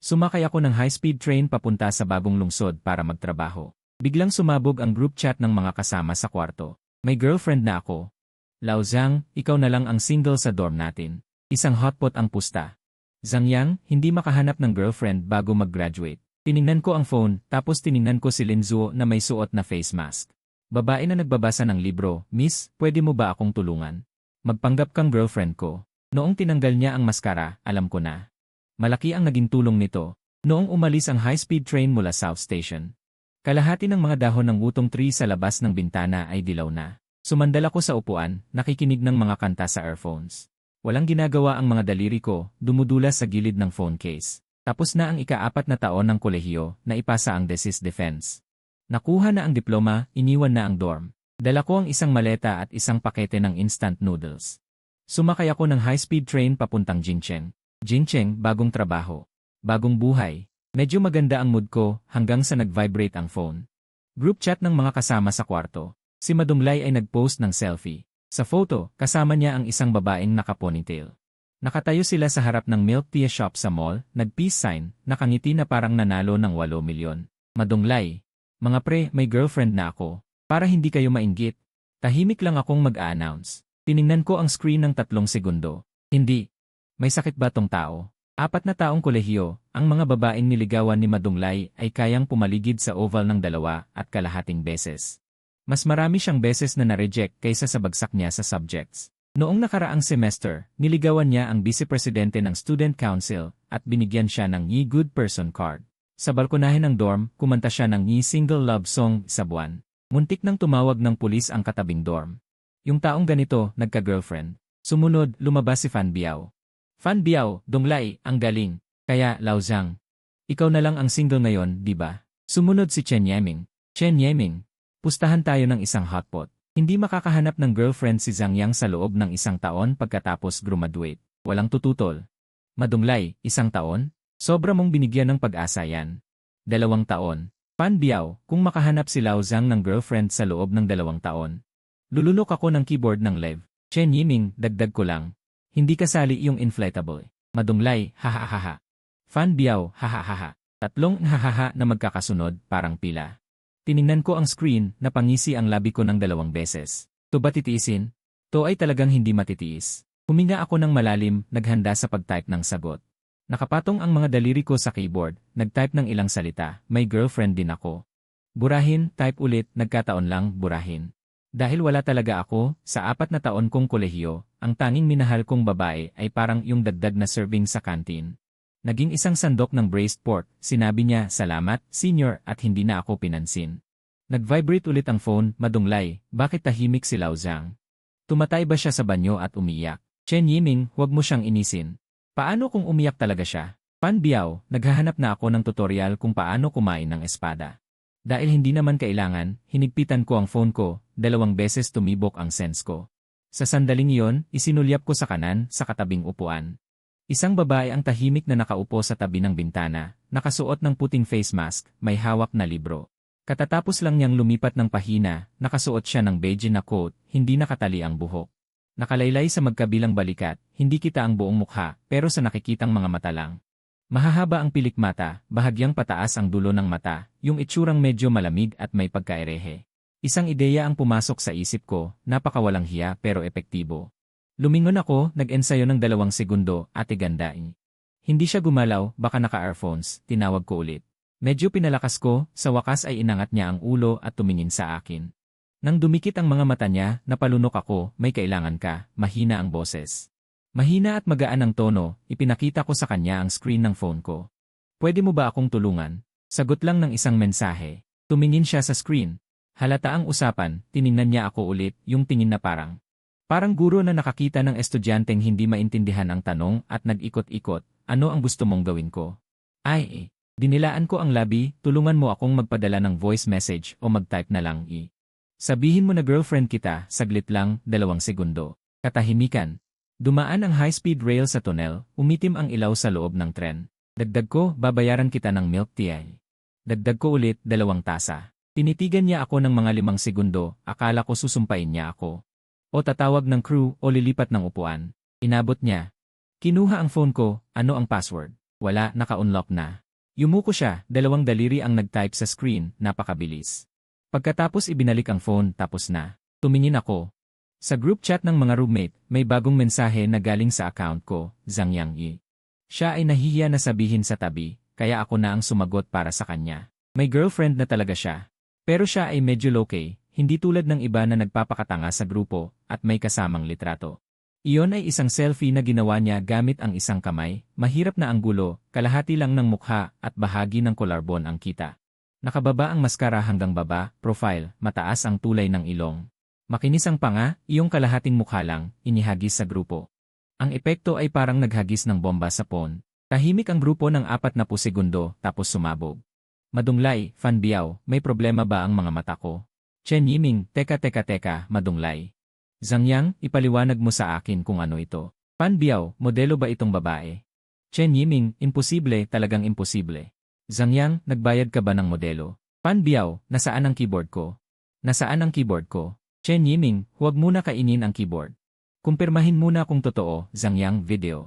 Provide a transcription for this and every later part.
Sumakay ako ng high-speed train papunta sa bagong lungsod para magtrabaho. Biglang sumabog ang group chat ng mga kasama sa kwarto. May girlfriend na ako. Lao Zhang, ikaw na lang ang single sa dorm natin. Isang hotpot ang pusta. Zhang Yang, hindi makahanap ng girlfriend bago mag-graduate. Tiningnan ko ang phone, tapos tiningnan ko si Lin Zuo na may suot na face mask. Babae na nagbabasa ng libro, Miss, pwede mo ba akong tulungan? Magpanggap kang girlfriend ko. Noong tinanggal niya ang maskara, alam ko na. Malaki ang naging tulong nito. Noong umalis ang high-speed train mula South Station. Kalahati ng mga dahon ng wutong tree sa labas ng bintana ay dilaw na. Sumandal ako sa upuan, nakikinig ng mga kanta sa earphones. Walang ginagawa ang mga daliri ko, dumudulas sa gilid ng phone case. Tapos na ang ika-4 na taon ng kolehiyo, na ipasa ang thesis defense. Nakuha na ang diploma, iniwan na ang dorm. Dala ko ang isang maleta at isang pakete ng instant noodles. Sumakay ako ng high-speed train papuntang Jingcheng. Jingcheng, bagong trabaho. Bagong buhay. Medyo maganda ang mood ko hanggang sa nag-vibrate ang phone. Group chat ng mga kasama sa kwarto. Si Madunglay ay nag-post ng selfie. Sa photo, kasama niya ang isang babaeng naka-ponytail. Nakatayo sila sa harap ng milk tea shop sa mall, nag-peace sign, nakangiti na parang nanalo ng 8 milyon. Madunglay. Mga pre, may girlfriend na ako. Para hindi kayo mainggit. Tahimik lang akong mag-a-announce. Tiningnan ko ang screen ng 3 segundo. Hindi. May sakit ba tong tao? 4 na taong kolehiyo, ang mga babaeng niligawan ni Madunglay ay kayang pumaligid sa oval ng 2.5 beses. Mas marami siyang beses na na-reject kaysa sa bagsak niya sa subjects. Noong nakaraang semester, niligawan niya ang vice-presidente ng student council at binigyan siya ng Ye Good Person card. Sa balkonahe ng dorm, kumanta siya ng Ye Single Love Song sa buwan. Muntik nang tumawag ng pulis ang katabing dorm. Yung taong ganito, nagka-girlfriend. Sumunod, lumabas si Fan Biao. Fan Biao, Donglay, ang galing. Kaya, Lao Zhang. Ikaw na lang ang single ngayon, di ba? Sumunod si Chen Yeming. Chen Yeming. Pustahan tayo ng isang hotpot. Hindi makakahanap ng girlfriend si Zhang Yang sa loob ng 1 taon pagkatapos graduate. Walang tututol. Madunglay, 1 taon? Sobra mong binigyan ng pag-asa yan. 2 taon. Fan Biao, kung makahanap si Lao Zhang ng girlfriend sa loob ng 2 taon. Lulunok ako ng keyboard ng live. Chen Yiming, dagdag ko lang. Hindi kasali yung inflatable. Madunglay, hahaha. Fan Biao, hahaha. 3 hahaha na magkakasunod, parang pila. Tiningnan ko ang screen, napangisi ang labi ko ng 2 beses. To ba titiisin? To ay talagang hindi matitiis. Huminga ako ng malalim, naghanda sa pag-type ng sagot. Nakapatong ang mga daliri ko sa keyboard, nag-type ng ilang salita, may girlfriend din ako. Burahin, type ulit, nagkataon lang, burahin. Dahil wala talaga ako, sa 4 na taon kong kolehiyo, ang tanging minahal kong babae ay parang yung dagdag na serving sa kantin. Naging isang sandok ng braised pork, sinabi niya, salamat, senior, at hindi na ako pinansin. Nag-vibrate ulit ang phone, Madunglay, bakit tahimik si Lao Zhang? Tumatay ba siya sa banyo at umiyak? Chen Yiming, huwag mo siyang inisin. Paano kung umiyak talaga siya? Fan Biao, naghahanap na ako ng tutorial kung paano kumain ng espada. Dahil hindi naman kailangan, hinigpitan ko ang phone ko, 2 beses tumibok ang sense ko. Sa sandaling iyon, isinulyap ko sa kanan, sa katabing upuan. Isang babae ang tahimik na nakaupo sa tabi ng bintana, nakasuot ng puting face mask, may hawak na libro. Katatapos lang niyang lumipat ng pahina, nakasuot siya ng beige na coat, hindi nakatali ang buhok. Nakalaylay sa magkabilang balikat, hindi kita ang buong mukha, pero sa nakikitang mga mata lang. Mahahaba ang pilik mata, bahagyang pataas ang dulo ng mata, yung itsurang medyo malamig at may pagkaerehe. Isang ideya ang pumasok sa isip ko, napakawalang hiya pero epektibo. Lumingon ako, nag-ensayo ng 2 segundo, ate gandain. Hindi siya gumalaw, baka naka-earphones, tinawag ko ulit. Medyo pinalakas ko, sa wakas ay inangat niya ang ulo at tumingin sa akin. Nang dumikit ang mga mata niya, napalunok ako, may kailangan ka, mahina ang boses. Mahina at magaan ang tono, ipinakita ko sa kanya ang screen ng phone ko. Pwede mo ba akong tulungan? Sagot lang ng isang mensahe. Tumingin siya sa screen. Halata ang usapan, tiningnan niya ako ulit, yung tingin na parang guro na nakakita ng estudyanteng hindi maintindihan ang tanong at nag-ikot-ikot, ano ang gusto mong gawin ko? Dinilaan ko ang labi, tulungan mo akong magpadala ng voice message o mag-type na lang Sabihin mo na girlfriend kita, saglit lang, 2 segundo. Katahimikan. Dumaan ang high-speed rail sa tunnel, umitim ang ilaw sa loob ng tren. Dagdag ko, babayaran kita ng milk tea. Dagdag ko ulit, 2 tasa. Tinitigan niya ako ng mga 5 segundo, akala ko susumpain niya ako. O tatawag ng crew o lilipat ng upuan. Inabot niya. Kinuha ang phone ko, ano ang password? Wala, naka-unlock na. Yumuko siya, 2 daliri ang nag-type sa screen, napakabilis. Pagkatapos ibinalik ang phone, tapos na. Tumingin ako. Sa group chat ng mga roommate, may bagong mensahe na galing sa account ko, Zhang Yang Yi. Siya ay nahihiya na sabihin sa tabi, kaya ako na ang sumagot para sa kanya. May girlfriend na talaga siya. Pero siya ay medyo low-key, hindi tulad ng iba na nagpapakatanga sa grupo, at may kasamang litrato. Iyon ay isang selfie na ginawa niya gamit ang isang kamay, mahirap na anggulo, kalahati lang ng mukha, at bahagi ng collarbone ang kita. Nakababa ang maskara hanggang baba, profile, mataas ang tulay ng ilong. Makinis ang panga, iyong kalahating mukha lang, inihagis sa grupo. Ang epekto ay parang naghagis ng bomba sa phone. Tahimik ang grupo ng 40 segundo, tapos sumabog. Madunglay, Fan Biao, may problema ba ang mga mata ko? Chen Yiming, teka, madunglay. Zhang Yang, ipaliwanag mo sa akin kung ano ito. Fan Biao, modelo ba itong babae? Chen Yiming, imposible, talagang imposible. Zhang Yang, nagbayad ka ba ng modelo? Fan Biao, nasaan ang keyboard ko? Nasaan ang keyboard ko? Chen Yiming, huwag muna kainin ang keyboard. Kumpirmahin muna kung totoo, Zhang Yang, video.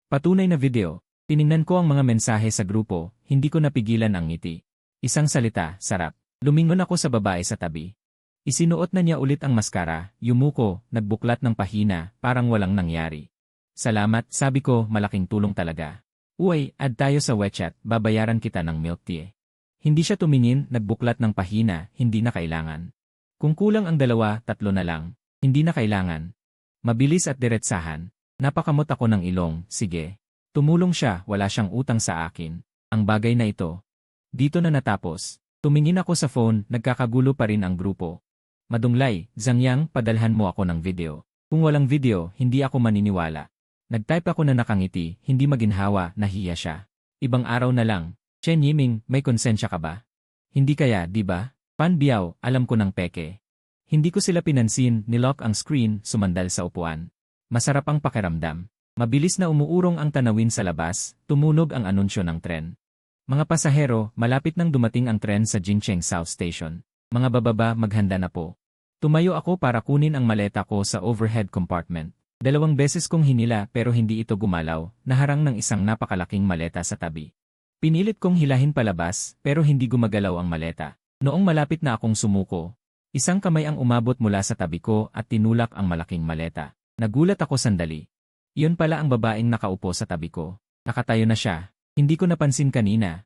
Patunay na video. Tiningnan ko ang mga mensahe sa grupo, hindi ko napigilan ang ngiti. Isang salita, sarap. Lumingon ako sa babae sa tabi. Isinuot na niya ulit ang maskara, yumuko, nagbuklat ng pahina, parang walang nangyari. Salamat, sabi ko, malaking tulong talaga. Uy, add tayo sa WeChat, babayaran kita ng milk tea. Hindi siya tumingin, nagbuklat ng pahina, hindi na kailangan. Kung kulang ang 2, 3 na lang, hindi na kailangan. Mabilis at diretsahan. Napakamot ako ng ilong, sige. Tumulong siya, wala siyang utang sa akin. Ang bagay na ito. Dito na natapos. Tumingin ako sa phone, nagkakagulo pa rin ang grupo. Madunglay, Zhang Yang, padalhan mo ako ng video. Kung walang video, hindi ako maniniwala. Nagtype ako na nakangiti, hindi maginhawa, nahiya siya. Ibang araw na lang. Chen Yiming, may konsensya ka ba? Hindi kaya, di ba? Fan Biao, alam ko ng peke. Hindi ko sila pinansin, nilock ang screen, sumandal sa upuan. Masarap ang pakiramdam. Mabilis na umuurong ang tanawin sa labas, tumunog ang anunsyo ng tren. Mga pasahero, malapit nang dumating ang tren sa Jincheng South Station. Mga bababa, maghanda na po. Tumayo ako para kunin ang maleta ko sa overhead compartment. 2 beses kong hinila pero hindi ito gumalaw, naharang ng isang napakalaking maleta sa tabi. Pinilit kong hilahin palabas pero hindi gumagalaw ang maleta. Noong malapit na akong sumuko, isang kamay ang umabot mula sa tabi ko at tinulak ang malaking maleta. Nagulat ako sandali. Iyon pala ang babaeng nakaupo sa tabi ko. Nakatayo na siya. Hindi ko napansin kanina.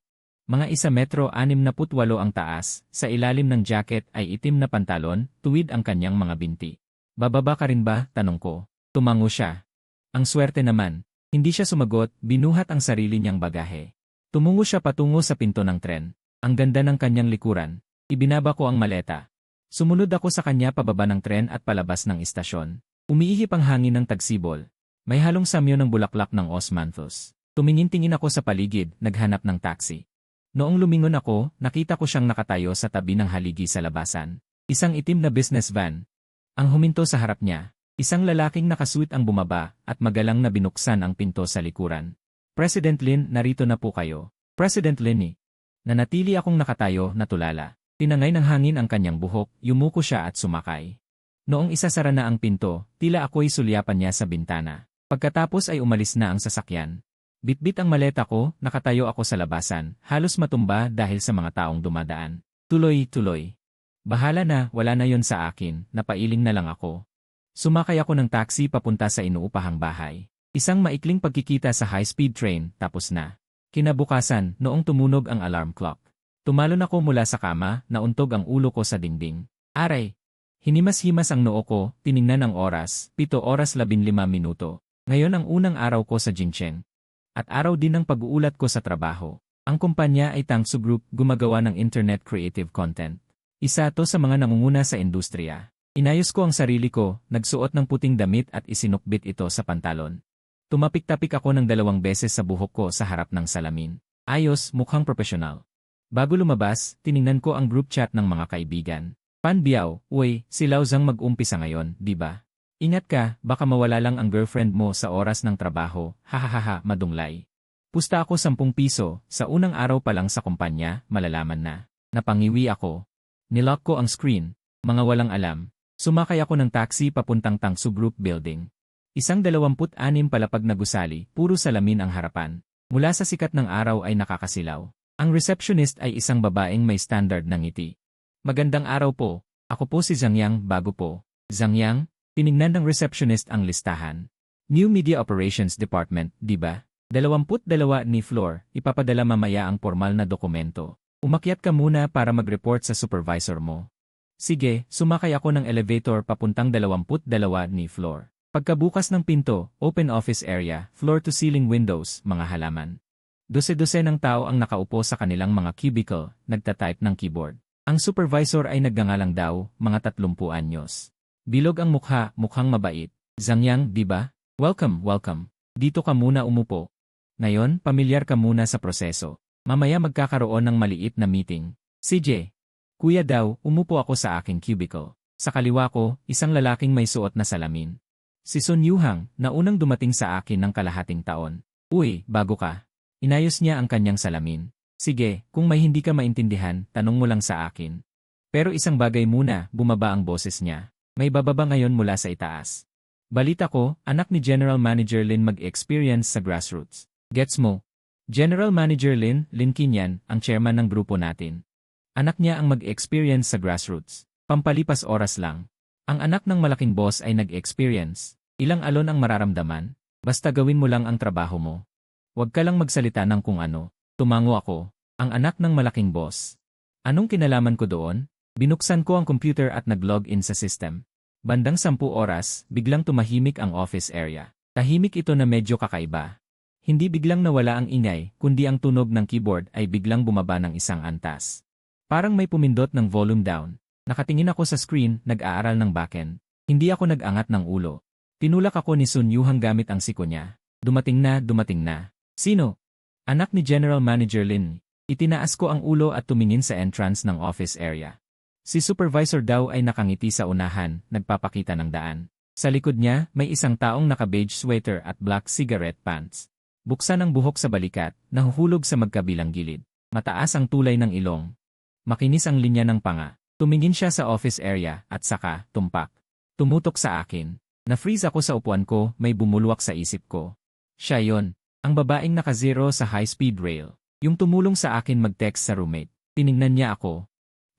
Mga 1 metro 68 ang taas, sa ilalim ng jacket ay itim na pantalon, tuwid ang kanyang mga binti. Bababa ka rin ba? Tanong ko. Tumango siya. Ang swerte naman. Hindi siya sumagot, binuhat ang sarili niyang bagahe. Tumungo siya patungo sa pinto ng tren. Ang ganda ng kanyang likuran. Ibinaba ko ang maleta. Sumunod ako sa kanya pababa ng tren at palabas ng istasyon. Umiihip ang hangin ng tagsibol. May halong samyo ng bulaklak ng osmanthus. Tumingin-tingin ako sa paligid, naghanap ng taxi. Noong lumingon ako, nakita ko siyang nakatayo sa tabi ng haligi sa labasan. Isang itim na business van. Ang huminto sa harap niya. Isang lalaking nakasuit ang bumaba at magalang na binuksan ang pinto sa likuran. President Lin, narito na po kayo. President Lin. Nanatili akong nakatayo, natulala. Tinangay ng hangin ang kanyang buhok, yumuko siya at sumakay. Noong isasara na ang pinto, tila ako'y sulyapan niya sa bintana. Pagkatapos ay umalis na ang sasakyan. Bitbit ang maleta ko, nakatayo ako sa labasan, halos matumba dahil sa mga taong dumadaan. Tuloy. Bahala na, wala na yon sa akin, napailing na lang ako. Sumakay ako ng taxi papunta sa inuupahang bahay. Isang maikling pagkikita sa high-speed train, tapos na. Kinabukasan, noong tumunog ang alarm clock. Tumalon ako mula sa kama, nauntog ang ulo ko sa dingding. Aray! Hinimas-himas ang noo ko, tiningnan ang oras, 7:15. Ngayon ang unang araw ko sa Jincheng. At araw din ng pag-uulat ko sa trabaho. Ang kumpanya ay Tangsu Group, gumagawa ng internet creative content. Isa to sa mga nangunguna sa industriya. Inayos ko ang sarili ko, nagsuot ng puting damit at isinukbit ito sa pantalon. Tumapik-tapik ako ng 2 beses sa buhok ko sa harap ng salamin. Ayos, mukhang profesional. Bago lumabas, tiningnan ko ang group chat ng mga kaibigan. Fan Biao, uy, si Lao Zhang mag-umpisa ngayon, di ba? Ingat ka, baka mawala lang ang girlfriend mo sa oras ng trabaho, hahaha, madunglay. Pusta ako 10 piso, sa unang araw pa lang sa kumpanya, malalaman na. Napangiwi ako. Nilock ko ang screen, mga walang alam. Sumakay ako ng taxi papuntang Tangsu Group Building. Isang 26 palapag na gusali, puro salamin ang harapan. Mula sa sikat ng araw ay nakakasilaw. Ang receptionist ay isang babaeng may standard na ngiti. Magandang araw po. Ako po si Zhang Yang, bago po. Zhang Yang, tinignan ng receptionist ang listahan. New Media Operations Department, di ba? 22 ni floor, ipapadala mamaya ang formal na dokumento. Umakyat ka muna para mag-report sa supervisor mo. Sige, sumakay ako ng elevator papuntang 22 ni floor. Pagkabukas ng pinto, open office area, floor-to-ceiling windows, mga halaman. Dose-dose ng tao ang nakaupo sa kanilang mga cubicle, nagtatype ng keyboard. Ang supervisor ay nagngangalang daw, mga 30 anyos. Bilog ang mukha, mukhang mabait. Zhang Yang, di ba? Welcome, welcome. Dito ka muna umupo. Ngayon, pamilyar ka muna sa proseso. Mamaya magkakaroon ng maliit na meeting. CJ. Kuya daw, umupo ako sa aking cubicle. Sa kaliwa ko, isang lalaking may suot na salamin. Si Sun Yuhang, na unang dumating sa akin ng kalahating taon. Uy, bago ka. Inayos niya ang kanyang salamin. Sige, kung may hindi ka maintindihan, tanong mo lang sa akin. Pero isang bagay muna, bumaba ang boses niya. May bababa ngayon mula sa itaas. Balita ko, anak ni General Manager Lin mag-experience sa grassroots. Gets mo? General Manager Lin Kinyan, ang chairman ng grupo natin. Anak niya ang mag-experience sa grassroots. Pampalipas oras lang. Ang anak ng malaking boss ay nag-experience. Ilang alon ang mararamdaman? Basta gawin mo lang ang trabaho mo. Huwag ka lang magsalita ng kung ano. Tumango ako. Ang anak ng malaking boss. Anong kinalaman ko doon? Binuksan ko ang computer at nag-log in sa system. Bandang 10 oras, biglang tumahimik ang office area. Tahimik ito na medyo kakaiba. Hindi biglang nawala ang ingay, kundi ang tunog ng keyboard ay biglang bumaba ng isang antas. Parang may pumindot ng volume down. Nakatingin ako sa screen, nag-aaral ng backend. Hindi ako nag-angat ng ulo. Tinulak ako ni Sun Yuhang gamit ang siko niya. Dumating na, dumating na. Sino? Anak ni General Manager Lin. Itinaas ko ang ulo at tumingin sa entrance ng office area. Si supervisor daw ay nakangiti sa unahan, nagpapakita ng daan. Sa likod niya, may isang taong naka-beige sweater at black cigarette pants. Buksan ang buhok sa balikat, nahuhulog sa magkabilang gilid. Mataas ang tulay ng ilong. Makinis ang linya ng panga. Tumingin siya sa office area at saka, tumpak. Tumutok sa akin. Na-freeze ako sa upuan ko, may bumulwak sa isip ko. Siya yon. Ang babaeng naka-zero sa high-speed rail. Yung tumulong sa akin mag-text sa roommate. Tiningnan niya ako.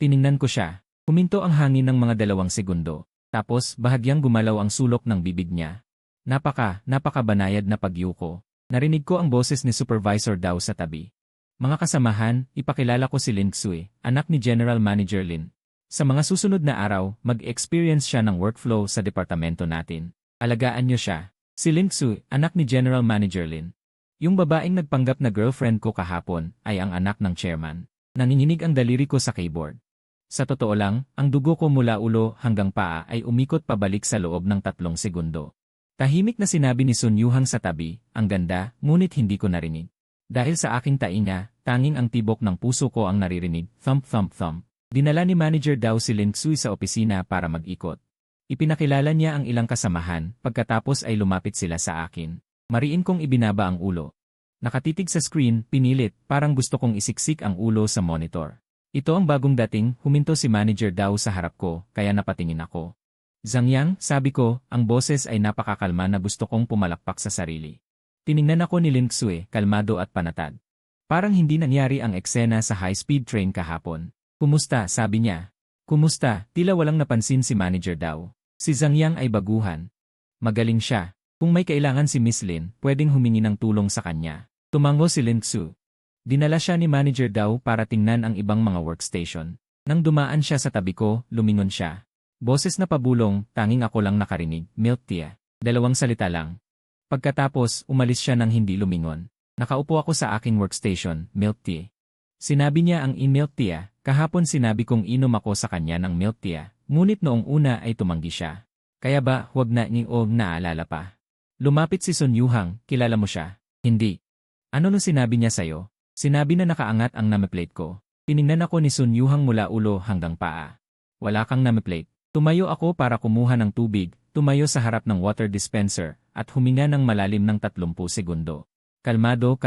Tiningnan ko siya. Huminto ang hangin ng mga 2 segundo. Tapos, bahagyang gumalaw ang sulok ng bibig niya. Napakabanayad na pagyuko. Narinig ko ang boses ni supervisor daw sa tabi. Mga kasamahan, ipakilala ko si Lin Xue, anak ni General Manager Lin. Sa mga susunod na araw, mag-experience siya ng workflow sa departamento natin. Alagaan niyo siya. Si Lin Xue, anak ni General Manager Lin. Yung babaeng nagpanggap na girlfriend ko kahapon ay ang anak ng chairman. Nanginginig ang daliri ko sa keyboard. Sa totoo lang, ang dugo ko mula ulo hanggang paa ay umikot pabalik sa loob ng 3 segundo. Tahimik na sinabi ni Sun Yuhang sa tabi, ang ganda, ngunit hindi ko narinig. Dahil sa aking tainga, tanging ang tibok ng puso ko ang naririnig, thump thump thump. Dinala ni manager daw si Lin Xue sa opisina para mag-ikot. Ipinakilala niya ang ilang kasamahan, pagkatapos ay lumapit sila sa akin. Mariin kong ibinaba ang ulo. Nakatitig sa screen, pinilit, parang gusto kong isiksik ang ulo sa monitor. Ito ang bagong dating, huminto si manager daw sa harap ko, kaya napatingin ako. Zhang Yang, sabi ko, ang boses ay napakakalma na gusto kong pumalakpak sa sarili. Tiningnan ako ni Lin Xue, kalmado at panatag. Parang hindi nangyari ang eksena sa high-speed train kahapon. Kumusta, sabi niya. Kumusta, tila walang napansin si manager daw. Si Zhang Yang ay baguhan. Magaling siya. Kung may kailangan si Miss Lin, pwedeng humingi ng tulong sa kanya. Tumango si Lin Xue. Dinala siya ni manager daw para tingnan ang ibang mga workstation. Nang dumaan siya sa tabi ko, lumingon siya. Boses na pabulong, tanging ako lang nakarinig, milk tea. 2 salita lang. Pagkatapos, umalis siya nang hindi lumingon. Nakaupo ako sa aking workstation, milk tea. Sinabi niya ang in-milk tea, kahapon sinabi kong inom ako sa kanya ng milk tea, ngunit noong una ay tumanggi siya. Kaya ba, huwag na o naalala pa. Lumapit si Sun Yuhang, kilala mo siya? Hindi. Ano nung sinabi niya sa'yo? Sinabi na nakaangat ang name-plate ko. Tiningnan ako ni Sun Yuhang mula ulo hanggang paa. Wala kang name-plate. Tumayo ako para kumuha ng tubig, tumayo sa harap ng water dispenser, at huminga ng malalim ng 30 segundo. Kalmado,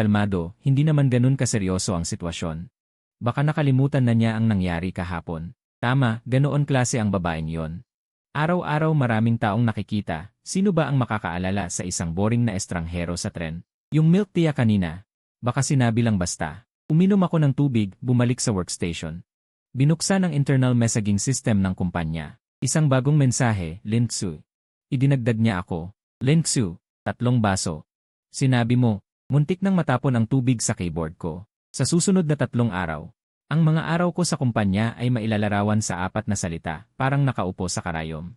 hindi naman ganun kaseryoso ang sitwasyon. Baka nakalimutan na niya ang nangyari kahapon. Tama, ganoon klase ang babaeng yon. Araw-araw maraming taong nakikita, sino ba ang makakaalala sa isang boring na estranghero sa tren? Yung milk tea kanina. Baka sinabi lang basta. Uminom ako ng tubig, bumalik sa workstation. Binuksan ang internal messaging system ng kumpanya. Isang bagong mensahe, Linksu. Idinagdag niya ako. Linksu, 3 baso. Sinabi mo, muntik nang matapon ang tubig sa keyboard ko. Sa susunod na 3 araw. Ang mga araw ko sa kumpanya ay mailalarawan sa 4 na salita, parang nakaupo sa karayom.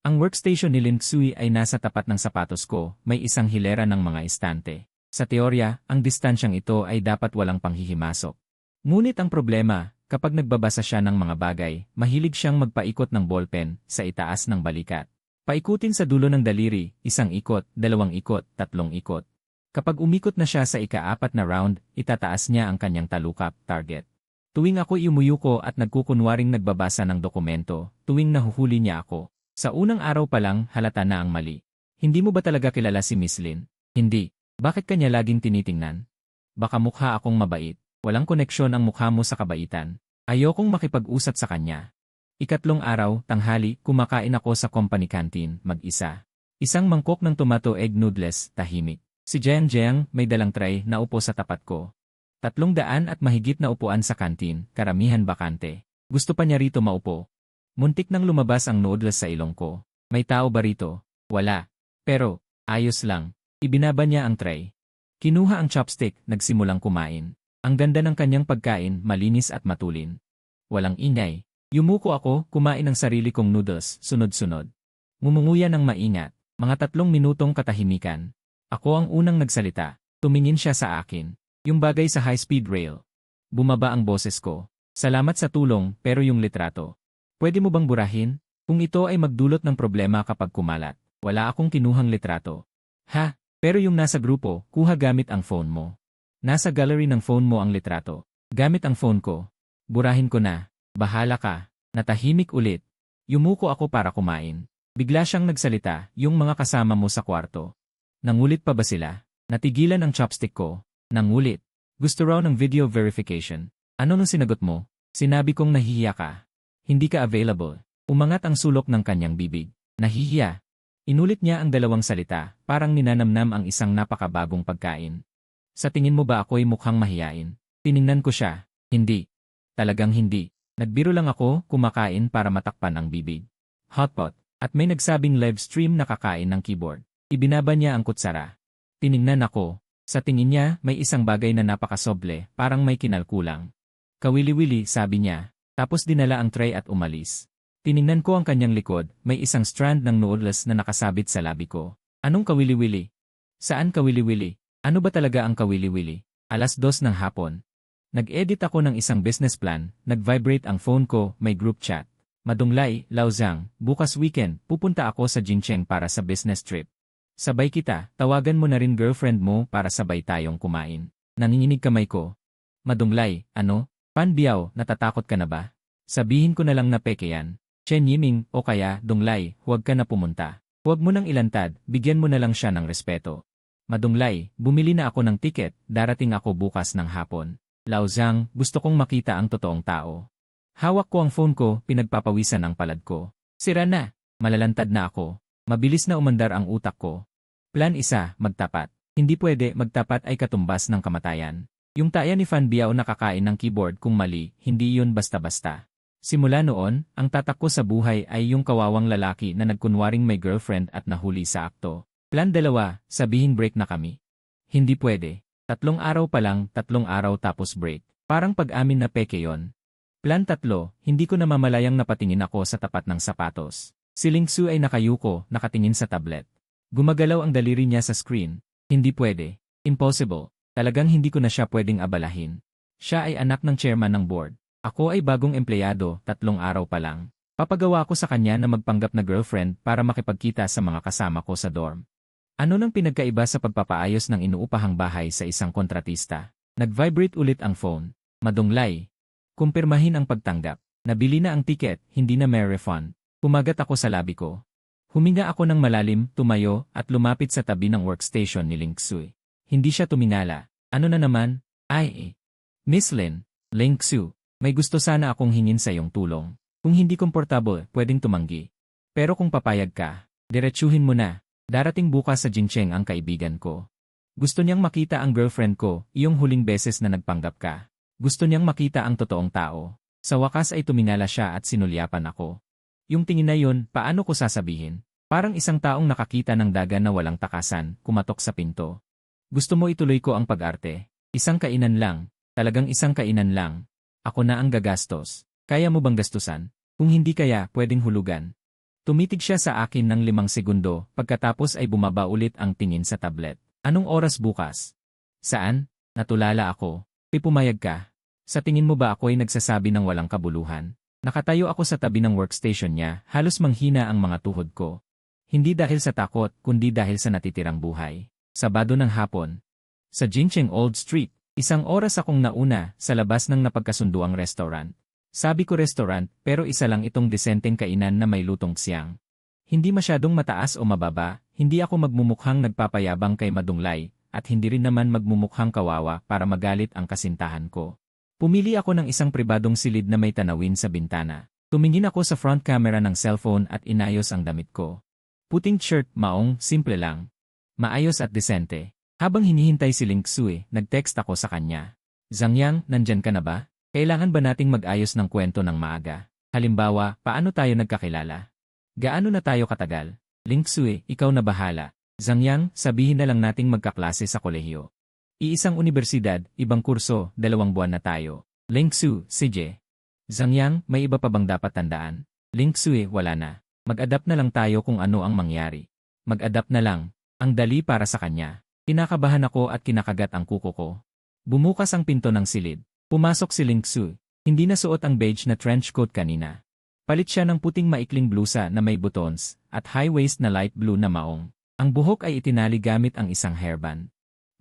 Ang workstation ni Linksu ay nasa tapat ng sapatos ko, may isang hilera ng mga estante. Sa teorya, ang distansyang ito ay dapat walang panghihimasok. Ngunit ang problema, kapag nagbabasa siya ng mga bagay, mahilig siyang magpaikot ng ballpen sa itaas ng balikat. Paikutin sa dulo ng daliri, 1 ikot, 2 ikot, 3 ikot. Kapag umikot na siya sa ika-4 na round, itataas niya ang kanyang talukap, target. Tuwing ako umuyuko at nagkukunwaring nagbabasa ng dokumento, tuwing nahuhuli niya ako. Sa unang araw pa lang, halata na ang mali. Hindi mo ba talaga kilala si Miss Lin? Hindi. Bakit kanya laging tinitingnan? Baka mukha akong mabait. Walang koneksyon ang mukha mo sa kabaitan. Ayokong makipag-usap sa kanya. 3 araw, tanghali, kumakain ako sa company canteen, mag-isa. Isang mangkok ng tomato egg noodles, tahimik. Si Jiang may dalang tray na upo sa tapat ko. 300 at mahigit na upuan sa canteen, karamihan bakante. Gusto pa niya rito maupo. Muntik nang lumabas ang noodles sa ilong ko. May tao ba rito? Wala. Pero, ayos lang. Ibinaba niya ang tray. Kinuha ang chopstick, nagsimulang kumain. Ang ganda ng kanyang pagkain, malinis at matulin. Walang ingay. Yumuko ako, kumain ng sarili kong noodles, sunod-sunod. Ngumunguya ng maingat, mga 3 minutong katahimikan. Ako ang unang nagsalita. Tumingin siya sa akin. Yung bagay sa high-speed rail. Bumaba ang boses ko. Salamat sa tulong, pero yung litrato. Pwede mo bang burahin? Kung ito ay magdulot ng problema kapag kumalat. Wala akong kinuhang litrato. Ha? Pero yung nasa grupo, kuha gamit ang phone mo. Nasa gallery ng phone mo ang litrato. Gamit ang phone ko. Burahin ko na. Bahala ka. Natahimik ulit. Yumuko ako para kumain. Bigla siyang nagsalita, yung mga kasama mo sa kwarto. Nangulit pa ba sila? Natigilan ang chopstick ko. Nangulit. Gusto raw ng video verification. Ano nung sinagot mo? Sinabi kong nahihiya ka. Hindi ka available. Umangat ang sulok ng kanyang bibig. Nahihiya. Inulit niya ang 2 salita, parang ninanamnam ang isang napakabagong pagkain. Sa tingin mo ba ako'y mukhang mahiyain? Tiningnan ko siya. Hindi. Talagang hindi. Nagbiro lang ako, kumakain para matakpan ang bibig. Hotpot. At may nagsabing live stream na kakain ng keyboard. Ibinaba niya ang kutsara. Tiningnan ako. Sa tingin niya, may isang bagay na napakasoble, parang may kinalkulang. Kawili-wili, sabi niya. Tapos dinala ang tray at umalis. Tiningnan ko ang kanyang likod, may isang strand ng noodles na nakasabit sa labi ko. Anong kawili-wili? Saan kawili-wili? Ano ba talaga ang kawili-wili? 2:00 ng hapon. Nag-edit ako ng isang business plan, nag-vibrate ang phone ko, may group chat. Madunglay, Laozang, bukas weekend, pupunta ako sa Jincheng para sa business trip. Sabay kita, tawagan mo na rin girlfriend mo para sabay tayong kumain. Nanginginig kamay ko. Madunglay, ano? Pan Biao, natatakot ka na ba? Sabihin ko na lang na peke yan. Chen Yiming, o kaya, Dunglay, huwag ka na pumunta. Huwag mo nang ilantad, bigyan mo na lang siya ng respeto. Madunglay, bumili na ako ng tiket, darating ako bukas ng hapon. Laozang, gusto kong makita ang totoong tao. Hawak ko ang phone ko, pinagpapawisan ang palad ko. Sira na, malalantad na ako. Mabilis na umandar ang utak ko. Plan 1, magtapat. Hindi pwede, magtapat ay katumbas ng kamatayan. Yung taya ni Fan Biao nakakain ng keyboard kung mali, hindi yun basta-basta. Simula noon, ang tatak ko sa buhay ay yung kawawang lalaki na nagkunwaring may girlfriend at nahuli sa akto. Plan 2, sabihin break na kami. Hindi pwede. 3 araw pa lang, 3 araw tapos break. Parang pag-amin na peke yon. Plan 3, hindi ko namamalayang napatingin ako sa tapat ng sapatos. Si Linksu ay nakayuko, nakatingin sa tablet. Gumagalaw ang daliri niya sa screen. Hindi pwede. Impossible. Talagang hindi ko na siya pwedeng abalahin. Siya ay anak ng chairman ng board. Ako ay bagong empleyado, 3 araw pa lang. Papagawa ko sa kanya na magpanggap na girlfriend para makipagkita sa mga kasama ko sa dorm. Ano nang pinagkaiba sa pagpapaayos ng inuupahang bahay sa isang kontratista? Nag-vibrate ulit ang phone. Madunglay. Kumpirmahin ang pagtanggap. Nabili na ang tiket, hindi na may refund. Kumagat ako sa labi ko. Huminga ako ng malalim, tumayo, at lumapit sa tabi ng workstation ni Linksu. Hindi siya tumingala. Ano na naman? Ay, Miss Lin, Linksu. May gusto sana akong hingin sa iyong tulong. Kung hindi komportable, pwedeng tumanggi. Pero kung papayag ka, diretsuhin mo na. Darating bukas sa Jincheng ang kaibigan ko. Gusto niyang makita ang girlfriend ko, iyong huling beses na nagpanggap ka. Gusto niyang makita ang totoong tao. Sa wakas ay tumingala siya at sinulyapan ako. Yung tingin na yun, paano ko sasabihin? Parang isang taong nakakita ng daga na walang takasan, kumatok sa pinto. Gusto mo ituloy ko ang pag-arte? Isang kainan lang. Talagang isang kainan lang. Ako na ang gagastos. Kaya mo bang gastusan? Kung hindi kaya, pwedeng hulugan. Tumitig siya sa akin ng 5 segundo, pagkatapos ay bumaba ulit ang tingin sa tablet. Anong oras bukas? Saan? Natulala ako. Pumayag ka. Sa tingin mo ba ako ay nagsasabi ng walang kabuluhan? Nakatayo ako sa tabi ng workstation niya, halos manghina ang mga tuhod ko. Hindi dahil sa takot, kundi dahil sa natitirang buhay. Sabado ng hapon. Sa Jincheng Old Street, 1 oras akong nauna sa labas ng napagkasunduang restaurant. Sabi ko restaurant, pero isa lang itong desenteng kainan na may lutong siyang. Hindi masyadong mataas o mababa, hindi ako magmumukhang nagpapayabang kay Madunglay, at hindi rin naman magmumukhang kawawa para magalit ang kasintahan ko. Pumili ako ng isang pribadong silid na may tanawin sa bintana. Tumingin ako sa front camera ng cellphone at inayos ang damit ko. Puting shirt, maong, simple lang. Maayos at desente. Habang hinihintay si Ling Xue, nag-text ako sa kanya. Zangyang, nandyan ka na ba? Kailangan ba nating mag-ayos ng kwento ng maaga? Halimbawa, paano tayo nagkakilala? Gaano na tayo katagal? Ling Xue, ikaw na bahala. Zangyang, sabihin na lang nating magkaklase sa kolehiyo. Iisang universidad, ibang kurso, 2 buwan na tayo. Ling Xue, sige. Zangyang, may iba pa bang dapat tandaan? Ling Xue, wala na. Mag-adapt na lang tayo kung ano ang mangyari. Mag-adapt na lang. Ang dali para sa kanya. Kinakabahan ako at kinakagat ang kuko ko. Bumukas ang pinto ng silid. Pumasok si Ling Xue. Hindi na suot ang beige na trench coat kanina. Palit siya ng puting maikling blusa na may buttons at high-waist na light blue na maong. Ang buhok ay itinali gamit ang isang hairband.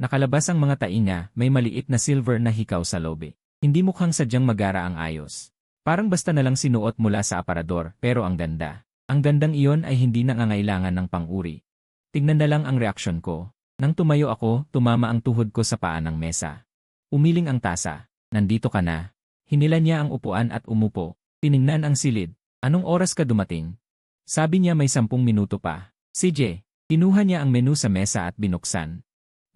Nakalabas ang mga tainga, may maliit na silver na hikaw sa lobe. Hindi mukhang sadyang magara ang ayos. Parang basta na lang sinuot mula sa aparador, pero ang ganda. Ang gandang iyon ay hindi nangangailangan ng pang-uri. Tignan na lang ang reaksyon ko. Nang tumayo ako, tumama ang tuhod ko sa paa ng mesa. Umiling ang tasa. Nandito ka na. Hinila niya ang upuan at umupo. Tiningnan ang silid. Anong oras ka dumating? Sabi niya may 10 minuto pa. CJ, kinuha niya ang menu sa mesa at binuksan.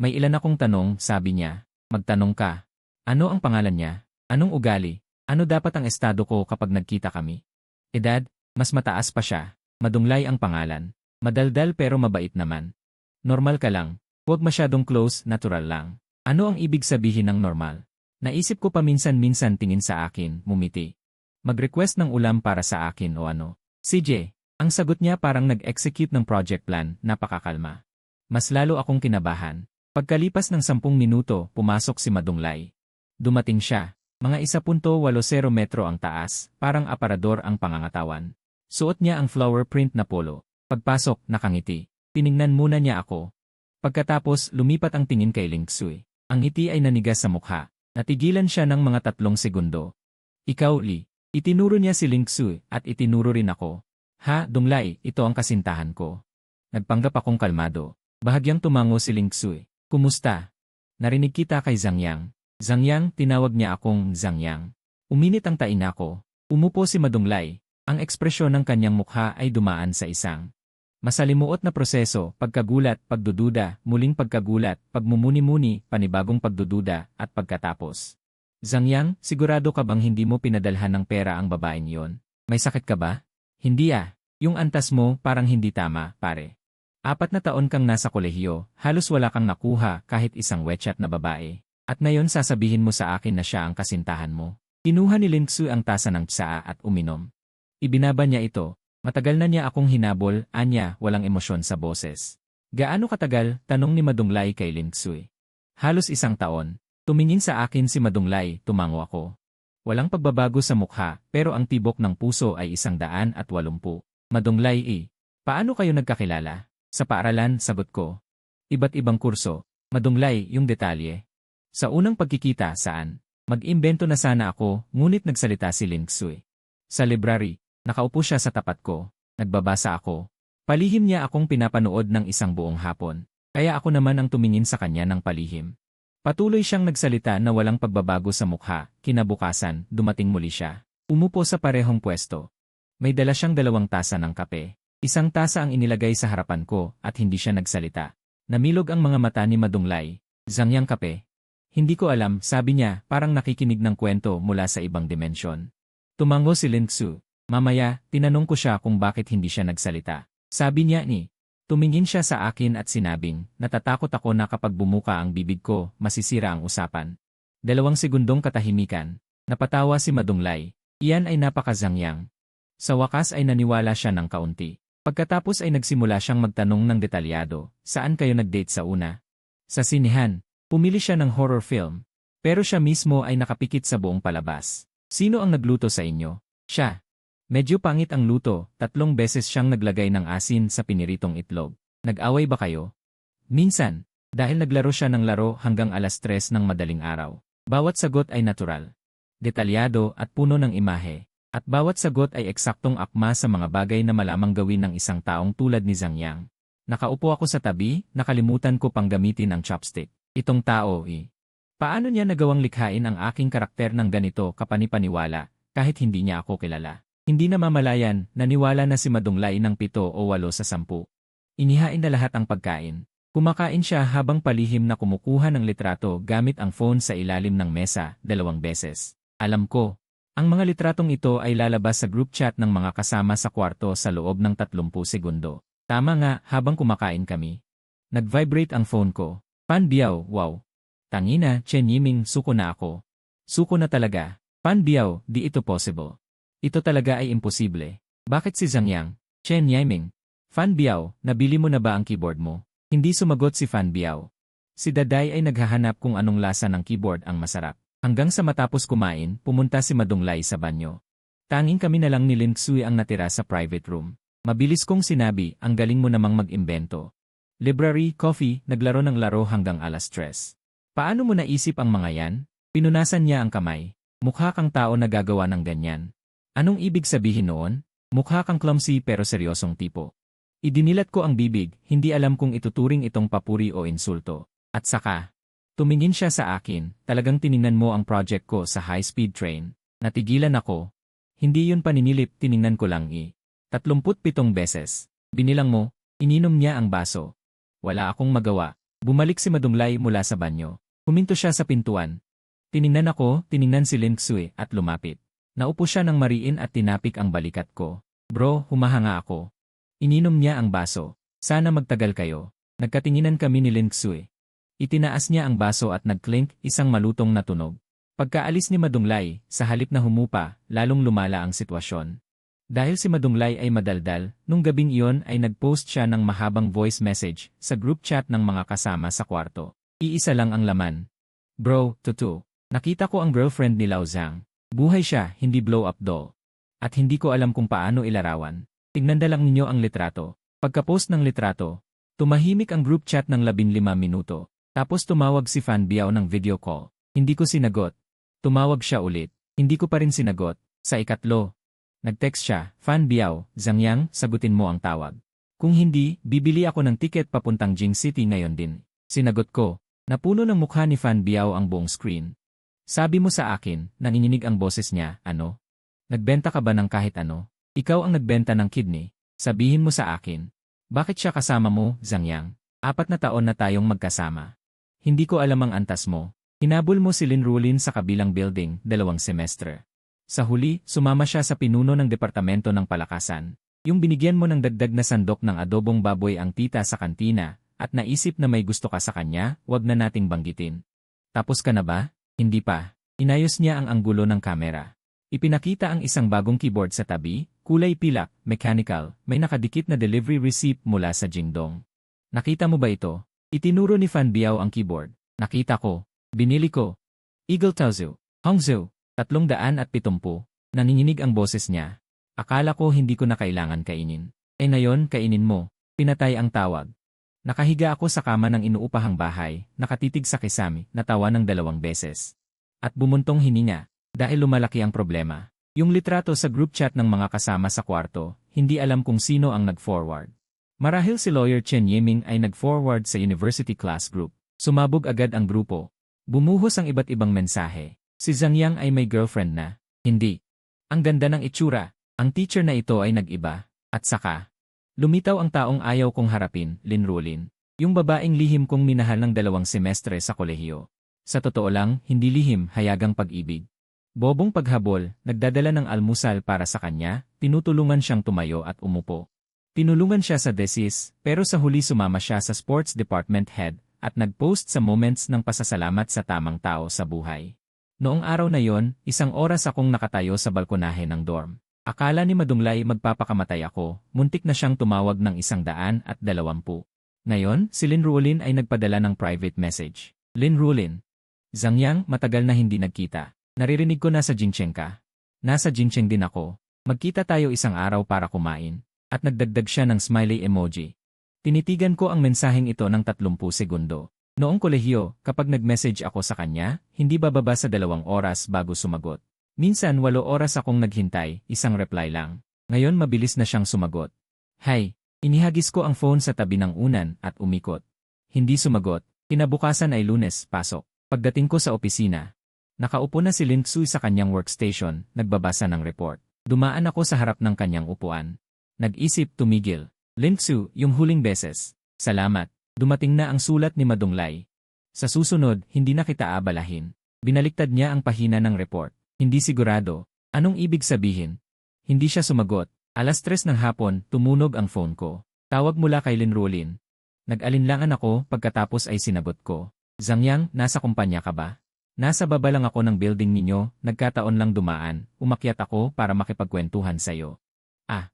May ilan akong tanong, sabi niya. Magtanong ka. Ano ang pangalan niya? Anong ugali? Ano dapat ang estado ko kapag nagkita kami? Edad, mas mataas pa siya. Madunglay ang pangalan. Madaldal pero mabait naman. Normal ka lang. Huwag masyadong close, natural lang. Ano ang ibig sabihin ng normal? Naisip ko paminsan-minsan tingin sa akin, mumiti. Mag-request ng ulam para sa akin o ano. CJ, ang sagot niya parang nag-execute ng project plan, napakakalma. Mas lalo akong kinabahan. Pagkalipas ng 10 minuto, pumasok si Madunglay. Dumating siya. Mga 1.80 metro ang taas, parang aparador ang pangangatawan. Suot niya ang flower print na polo. Pagpasok, nakangiti. Tiningnan muna niya ako. Pagkatapos, lumipat ang tingin kay Ling Xue. Ang ngiti ay nanigas sa mukha. Natigilan siya ng mga 3 segundo. Ikaw, Li. Itinuro niya si Ling Xue at itinuro rin ako. Ha, Dunglay, ito ang kasintahan ko. Nagpanggap akong kalmado. Bahagyang tumango si Ling Xue. Kumusta? Narinig kita kay Zangyang. Zangyang, tinawag niya akong Zangyang. Uminit ang tainga ko. Umupo si Madunglay. Ang ekspresyon ng kanyang mukha ay dumaan sa isang masalimuot na proseso, pagkagulat, pagdududa, muling pagkagulat, pagmumuni-muni, panibagong pagdududa, at pagkatapos. Zangyang, sigurado ka bang hindi mo pinadalhan ng pera ang babaeng yon? May sakit ka ba? Hindi ah. Yung antas mo parang hindi tama, pare. 4 na taon kang nasa kolehiyo, halos wala kang nakuha kahit isang wechat na babae. At ngayon sasabihin mo sa akin na siya ang kasintahan mo. Kinuha ni Ling Xue ang tasa ng tsaa at uminom. Ibinaba niya ito. Matagal na niya akong hinabol, anya, walang emosyon sa boses. Gaano katagal? Tanong ni Madunglay kay Ling Xue. Halos 1 taon. Tumingin sa akin si Madunglay, tumango ako. Walang pagbabago sa mukha, pero ang tibok ng puso ay 180. Madunglay paano kayo nagkakilala? Sa paaralan, sagot ko. Iba't ibang kurso. Madunglay, yung detalye. Sa unang pagkikita, saan? Mag-imbento na sana ako, ngunit nagsalita si Ling Xue. Sa library, nakaupo siya sa tapat ko. Nagbabasa ako. Palihim niya akong pinapanood ng 1 buong hapon. Kaya ako naman ang tumingin sa kanya ng palihim. Patuloy siyang nagsalita na walang pagbabago sa mukha. Kinabukasan, dumating muli siya. Umupo sa parehong pwesto. May dala siyang 2 tasa ng kape. 1 tasa ang inilagay sa harapan ko at hindi siya nagsalita. Namilog ang mga mata ni Madunglay. Zangyang kape. Hindi ko alam, sabi niya, parang nakikinig ng kwento mula sa ibang dimensyon. Tumango si Lin-Xu. Mamaya, tinanong ko siya kung bakit hindi siya nagsalita. Sabi niya ni. Tumingin siya sa akin at sinabing, natatakot ako na kapag bumuka ang bibig ko, masisira ang usapan. 2 segundong katahimikan. Napatawa si Madunglay. Iyan ay napakazangyang. Sa wakas ay naniwala siya ng kaunti. Pagkatapos ay nagsimula siyang magtanong ng detalyado, saan kayo nag-date sa una? Sa sinihan. Pumili siya ng horror film. Pero siya mismo ay nakapikit sa buong palabas. Sino ang nagluto sa inyo? Siya. Medyo pangit ang luto, 3 beses siyang naglagay ng asin sa piniritong itlog. Nag-away ba kayo? Minsan, dahil naglaro siya ng laro hanggang 3:00 ng madaling araw. Bawat sagot ay natural, detalyado at puno ng imahe. At bawat sagot ay eksaktong akma sa mga bagay na malamang gawin ng isang taong tulad ni Zangyang. Nakaupo ako sa tabi, nakalimutan ko pang gamitin ang chopstick. Itong tao Paano niya nagawang likhain ang aking karakter ng ganito kapanipaniwala, kahit hindi niya ako kilala? Hindi na mamalayan, naniwala na si Madunglay ng 7 o 8 sa 10. Inihain na lahat ang pagkain. Kumakain siya habang palihim na kumukuha ng litrato gamit ang phone sa ilalim ng mesa, 2 beses. Alam ko, ang mga litratong ito ay lalabas sa group chat ng mga kasama sa kwarto sa loob ng 30 segundo. Tama nga, habang kumakain kami. Nag-vibrate ang phone ko. Fan Biao, wow. Tangina, Chen Yiming, suko na ako. Suko na talaga. Fan Biao, di ito possible. Ito talaga ay imposible. Bakit si Zangyang? Chen Yiming. Fan Biao, nabili mo na ba ang keyboard mo? Hindi sumagot si Fan Biao. Si Daday ay naghahanap kung anong lasa ng keyboard ang masarap. Hanggang sa matapos kumain, pumunta si Madunglay sa banyo. Tanging kami na lang ni Lin-Xu ang natira sa private room. Mabilis kong sinabi, ang galing mo namang mag-imbento. Library, coffee, naglaro ng laro hanggang 3:00. Paano mo naisip ang mga yan? Pinunasan niya ang kamay. Mukha kang tao na gagawa ng ganyan. Anong ibig sabihin noon? Mukha kang clumsy pero seryosong tipo. Idinilat ko ang bibig, hindi alam kung ituturing itong papuri o insulto. At saka, tumingin siya sa akin, talagang tiningnan mo ang project ko sa high-speed train. Natigilan ako. Hindi yun paninilip, tiningnan ko lang 37 beses. Binilang mo, ininom niya ang baso. Wala akong magawa. Bumalik si Madunglay mula sa banyo. Huminto siya sa pintuan. Tiningnan ako, tiningnan si Lin-Xu at lumapit. Naupo siya ng mariin at tinapik ang balikat ko. Bro, humahanga ako. Ininom niya ang baso. Sana magtagal kayo. Nagkatinginan kami ni Lin-Xu. Itinaas niya ang baso at nag-clink, isang malutong na tunog. Pagkaalis ni Madunglay, sa halip na humupa, lalong lumala ang sitwasyon. Dahil si Madunglay ay madaldal, nung gabing iyon ay nag-post siya ng mahabang voice message sa group chat ng mga kasama sa kwarto. Iisa lang ang laman. Bro, tutu. Nakita ko ang girlfriend ni Lao Zhang. Buhay siya, hindi blow-up doll. At hindi ko alam kung paano ilarawan. Tignan na lang ninyo ang litrato. Pagka-post ng litrato, tumahimik ang group chat ng 15 minuto. Tapos tumawag si Fan Biao ng video call. Hindi ko sinagot. Tumawag siya ulit. Hindi ko pa rin sinagot. Sa ikatlo, nag-text siya, Fan Biao, Zangyang, sagutin mo ang tawag. Kung hindi, bibili ako ng tiket papuntang Jing City ngayon din. Sinagot ko. Napuno ng mukha ni Fan Biao ang buong screen. Sabi mo sa akin, nanginginig ang boses niya, ano? Nagbenta ka ba ng kahit ano? Ikaw ang nagbenta ng kidney. Sabihin mo sa akin. Bakit siya kasama mo, Zangyang? 4 na taon na tayong magkasama. Hindi ko alam ang antas mo. Hinabol mo si Lin Rulin sa kabilang building, 2 semestre. Sa huli, sumama siya sa pinuno ng Departamento ng Palakasan. Yung binigyan mo ng dagdag na sandok ng adobong baboy ang tita sa kantina, at naisip na may gusto ka sa kanya, wag na nating banggitin. Tapos ka na ba? Hindi pa. Inayos niya ang anggulo ng kamera. Ipinakita ang isang bagong keyboard sa tabi, kulay pilak, mechanical, may nakadikit na delivery receipt mula sa Jingdong. Nakita mo ba ito? Itinuro ni Fan Biao ang keyboard. Nakita ko. Binili ko. Eagle Taozu. Hongzhou. 370. Nanginginig ang boses niya. Akala ko hindi ko na kailangan kainin. Ngayon, kainin mo. Pinatay ang tawag. Nakahiga ako sa kama ng inuupahang bahay, nakatitig sa kisame, natawa ng 2 beses. At bumuntong hininga, dahil lumalaki ang problema. Yung litrato sa group chat ng mga kasama sa kwarto, hindi alam kung sino ang nag-forward. Marahil si Lawyer Chen Yiming ay nag-forward sa university class group. Sumabog agad ang grupo. Bumuhos ang iba't ibang mensahe. Si Zangyang ay may girlfriend na. Hindi. Ang ganda ng itsura. Ang teacher na ito ay nag-iba. At saka, lumitaw ang taong ayaw kong harapin, Lin Rulin. Yung babaeng lihim kong minahal ng 2 semestre sa kolehiyo. Sa totoo lang, hindi lihim, hayagang pag-ibig. Bobong paghabol, nagdadala ng almusal para sa kanya, tinutulungan siyang tumayo at umupo. Tinulungan siya sa thesis, pero sa huli sumama siya sa sports department head at nag-post sa moments ng pasasalamat sa tamang tao sa buhay. Noong araw na yon, 1 oras akong nakatayo sa balkonahe ng dorm. Akala ni Madunglay magpapakamatay ako, muntik na siyang tumawag ng 120. Ngayon, si Lynn Ruolin ay nagpadala ng private message. Lynn Ruolin. Zangyang, matagal na hindi nagkita. Naririnig ko nasa Jincheng ka. Nasa Jincheng din ako. Magkita tayo isang araw para kumain. At nagdagdag siya ng smiley emoji. Tinitigan ko ang mensaheng ito ng 30 segundo. Noong kolehiyo, kapag nag-message ako sa kanya, hindi bababa sa 2 oras bago sumagot. Minsan 8 oras akong naghintay, isang reply lang. Ngayon mabilis na siyang sumagot. Hi, inihagis ko ang phone sa tabi ng unan at umikot. Hindi sumagot. Kinabukasan ay Lunes, pasok. Pagdating ko sa opisina, nakaupo na si Lin Xu sa kanyang workstation, nagbabasa ng report. Dumaan ako sa harap ng kanyang upuan. Nag-isip, tumigil. Lin Xu, yung huling beses. Salamat. Dumating na ang sulat ni Madunglay. Sa susunod, hindi na kita abalahin. Binaliktad niya ang pahina ng report. Hindi sigurado. Anong ibig sabihin? Hindi siya sumagot. 3:00 ng hapon, tumunog ang phone ko. Tawag mula kay Lynn Ruolin. Nag-alinlangan ako, pagkatapos ay sinagot ko. Zangyang, nasa kumpanya ka ba? Nasa baba lang ako ng building ninyo, nagkataon lang dumaan, umakyat ako para makipagkwentuhan sa'yo.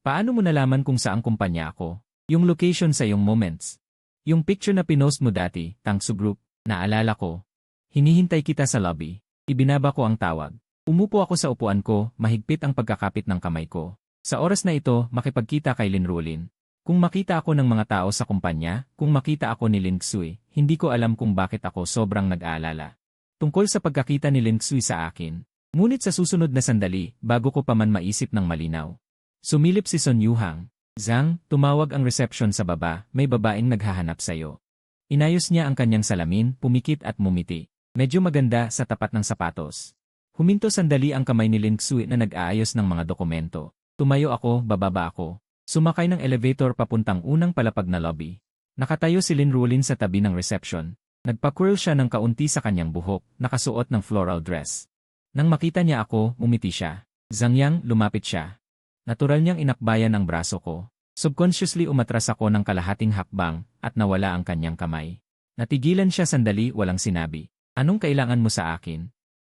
Paano mo nalaman kung saang kumpanya ako? Yung location sa yung moments. Yung picture na pinost mo dati, Tangsu Group, naalala ko. Hinihintay kita sa lobby. Ibinaba ko ang tawag. Umupo ako sa upuan ko, mahigpit ang pagkakapit ng kamay ko. Sa oras na ito, makipagkita kay Lynn Ruolin. Kung makita ako ng mga tao sa kumpanya, kung makita ako ni Lin Xu, hindi ko alam kung bakit ako sobrang nag-aalala. Tungkol sa pagkakita ni Lin Xu sa akin. Ngunit sa susunod na sandali, bago ko pa man maisip ng malinaw. Sumilip si Son Yuhang. Zhang, tumawag ang reception sa baba, may babaeng naghahanap sa'yo. Inayos niya ang kanyang salamin, pumikit at mumiti. Medyo maganda sa tapat ng sapatos. Huminto sandali ang kamay ni Lin Xu na nag-aayos ng mga dokumento. Tumayo ako, bababa ako. Sumakay ng elevator papuntang unang palapag na lobby. Nakatayo si Lynn Ruolin sa tabi ng reception. Nagpa-curl siya ng kaunti sa kanyang buhok, nakasuot ng floral dress. Nang makita niya ako, umiti siya. Zangyang, lumapit siya. Natural niyang inakbayan ang braso ko. Subconsciously umatras ako ng kalahating hakbang at nawala ang kanyang kamay. Natigilan siya sandali, walang sinabi. Anong kailangan mo sa akin?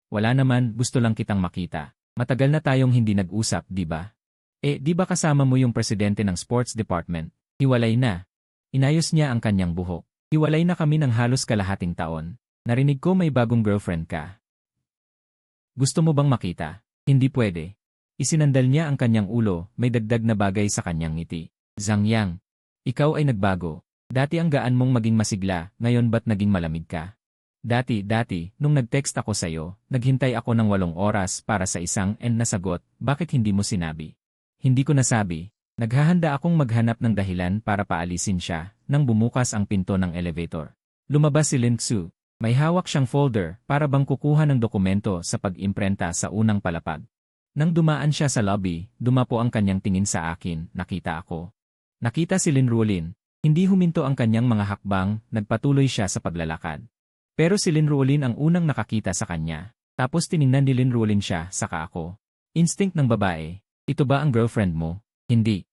Wala naman, gusto lang kitang makita. Matagal na tayong hindi nag-usap, di ba? Di ba kasama mo yung presidente ng sports department? Hiwalay na. Inayos niya ang kanyang buhok. Hiwalay na kami ng halos kalahating taon. Narinig ko may bagong girlfriend ka. Gusto mo bang makita? Hindi pwede. Isinandal niya ang kanyang ulo, may dagdag na bagay sa kanyang ngiti. Zangyang, ikaw ay nagbago. Dati ang gaan mong maging masigla, ngayon ba't naging malamig ka? Dati, nung nag-text ako sa'yo, naghintay ako ng 8 oras para sa isang na sagot, bakit hindi mo sinabi? Hindi ko nasabi. Naghahanda akong maghanap ng dahilan para paalisin siya, nang bumukas ang pinto ng elevator. Lumabas si Lin Xu. May hawak siyang folder, para bang kukuha ng dokumento sa pag-imprenta sa unang palapag. Nang dumaan siya sa lobby, dumapo ang kanyang tingin sa akin, nakita ako. Nakita si Lynn Ruolin. Hindi huminto ang kanyang mga hakbang, nagpatuloy siya sa paglalakad. Pero si Lynn Ruolin ang unang nakakita sa kanya. Tapos tiningnan ni Lynn Ruolin siya, saka ako. Instinct ng babae. Ito ba ang girlfriend mo? Hindi.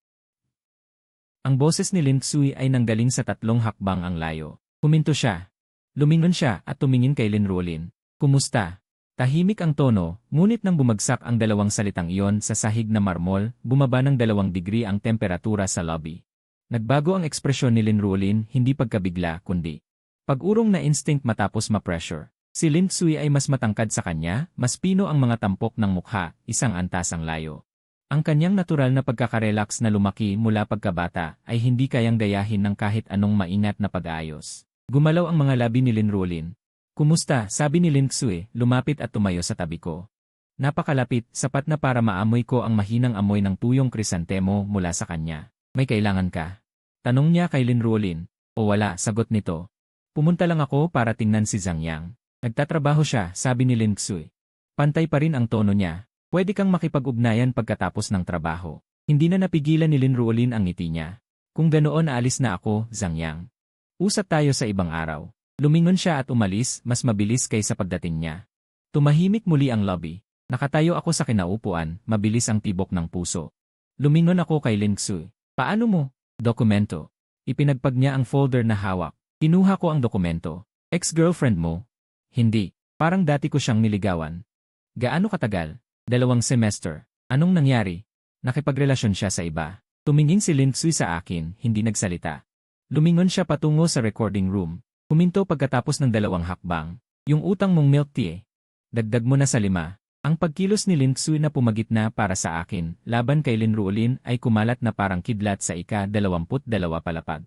Ang boses ni Lin Xu ay nanggaling sa 3 hakbang ang layo. Huminto siya. Lumingon siya at tumingin kay Lynn Ruolin. Kumusta? Tahimik ang tono, ngunit nang bumagsak ang 2 salitang iyon sa sahig na marmol, bumaba ng 2 degree ang temperatura sa lobby. Nagbago ang ekspresyon ni Lynn Ruolin, hindi pagkabigla kundi pag-urong na instinct matapos ma-pressure. Si Lin Xu ay mas matangkad sa kanya, mas pino ang mga tampok ng mukha, isang antas ang layo. Ang kanyang natural na pagkakarelax na lumaki mula pagkabata ay hindi kayang gayahin ng kahit anong maingat na pag-aayos. Gumalaw ang mga labi ni Lynn Ruolin. Kumusta, sabi ni Lin Xu, lumapit at tumayo sa tabi ko. Napakalapit, sapat na para maamoy ko ang mahinang amoy ng tuyong krisantemo mula sa kanya. May kailangan ka? Tanong niya kay Lynn Ruolin. O wala, sagot nito. Pumunta lang ako para tingnan si Zangyang. Nagtatrabaho siya, sabi ni Lin Xu. Pantay pa rin ang tono niya. Pwede kang makipag-ugnayan pagkatapos ng trabaho. Hindi na napigilan ni Lynn Ruolin ang ngiti niya. Kung ganoon aalis na ako, Zangyang. Usap tayo sa ibang araw. Lumingon siya at umalis, mas mabilis kaysa pagdating niya. Tumahimik muli ang lobby. Nakatayo ako sa kinaupuan, mabilis ang tibok ng puso. Lumingon ako kay Lin Xu. Paano mo? Dokumento. Ipinagpag niya ang folder na hawak. Kinuha ko ang dokumento. Ex-girlfriend mo? Hindi. Parang dati ko siyang niligawan. Gaano katagal? 2 semester. Anong nangyari? Nakipagrelasyon siya sa iba. Tumingin si Lin Xu sa akin, hindi nagsalita. Lumingon siya patungo sa recording room. Huminto pagkatapos ng 2 hakbang. Yung utang mong milk tea. Dagdag mo na sa 5. Ang pagkilos ni Lin Xu na pumagitna para sa akin, laban kay Lin Ruolin ay kumalat na parang kidlat sa ika-22 palapag.